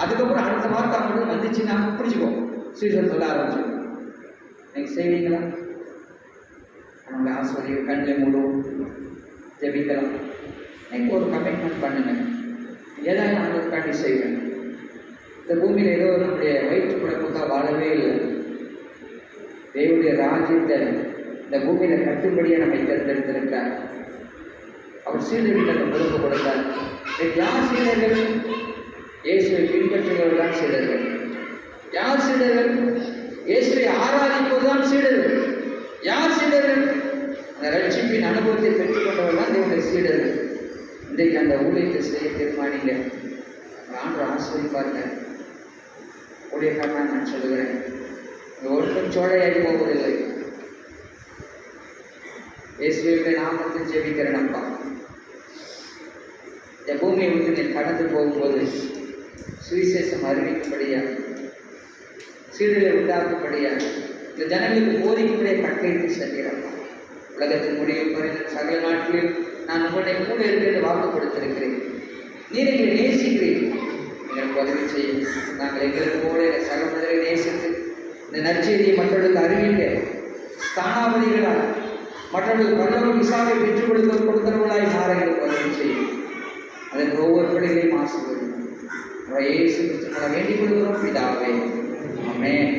அதுக்கப்புறம் அடுத்த வார்த்தை மட்டும் வந்துச்சுன்னா பிடிச்சிப்போம், ஸ்ரீசல் சொல்ல ஆரம்பிச்சோம். நீங்கள் செய்வீங்களா? நம்மளை ஆஸ்வதிக்க கண்ணில் மூடும், ஜெபிக்கலாம். நீங்கள் ஒரு கமிட்மெண்ட் பண்ணுங்க. ஏதாவது நான் உங்களுக்காண்டி செய்வேன். இந்த பூமியில் ஏதோ நம்முடைய வயிற்று குழப்பத்தாக வாழவே இல்லை. தேவனுடைய ராஜ்யத்தை இந்த பூமியில் கட்டும்படியாக நம்மை தேர்ந்தெடுத்திருக்கிறார். அவர் சீடர்களுக்கு அந்த பொறுப்பு கொடுத்தார். யார் சீடர்கள்? இயேசுவை பின்பற்றுகிறவர்கள் தான் சீடர்கள். யார் சீடர்கள்? இயேசுவை ஆராதிப்பதுதான் சீடர்கள். யார் சீடர்கள்? அந்த ரட்சிப்பின் அனுபவத்தை பெற்றுக்கொண்டவர்கள் தான் தேவனுடைய சீடர்கள். இன்றைக்கு அந்த ஊழியத்தை செய்ய தீர்மானிங்க. ஆண்டவர் ஆஸ்வதிப்பாருங்க. ஊழியக்காரனா நான் சொல்லுகிறேன், ஒன்றும் சோழையாகி போவதில்லை. இயேசுவினுடைய நாமத்தில் ஜெபிக்கிறேன் அப்பா. இந்த பூமியை விட்டு நீ கடந்து போகும்போது சுவிசேஷம் அறிவிக்கும்படியா, சீடலை உண்டாக்கும்படியா, இந்த ஜனங்களுக்கு போதிக்கும்படியா கட்டளையிட்டு செல்கிறப்பா. உலகத்தின் முடிவு பறிந்த சகல நாட்களில் நான் உங்களுடைய கூட இருக்கிறது வாக்கு கொடுத்திருக்கிறேன். நீர் எங்களை நேசிக்கிறீர்கள், எங்களுக்கு உதவி செய்யும். நாங்கள் எங்களுக்கு போல சக மனிதரை நேசித்து இந்த நற்செய்தியை மற்றவர்களுக்கு அறிவிக்க ஸ்தானாபதிகளால் மற்றவர்களுக்கு பரலோக விசாவை பெற்றுக் கொடுக்கிறவர்களாய் மாற எங்களுக்கு உதவி செய்யும். அதற்கு ஒவ்வொரு பிள்ளைகளையும் ஆசீர்வதிக்கும். இயேசு கிறிஸ்துவினால் வேண்டிக் கொள்கிறோம் பிதாவே. ஆமென்.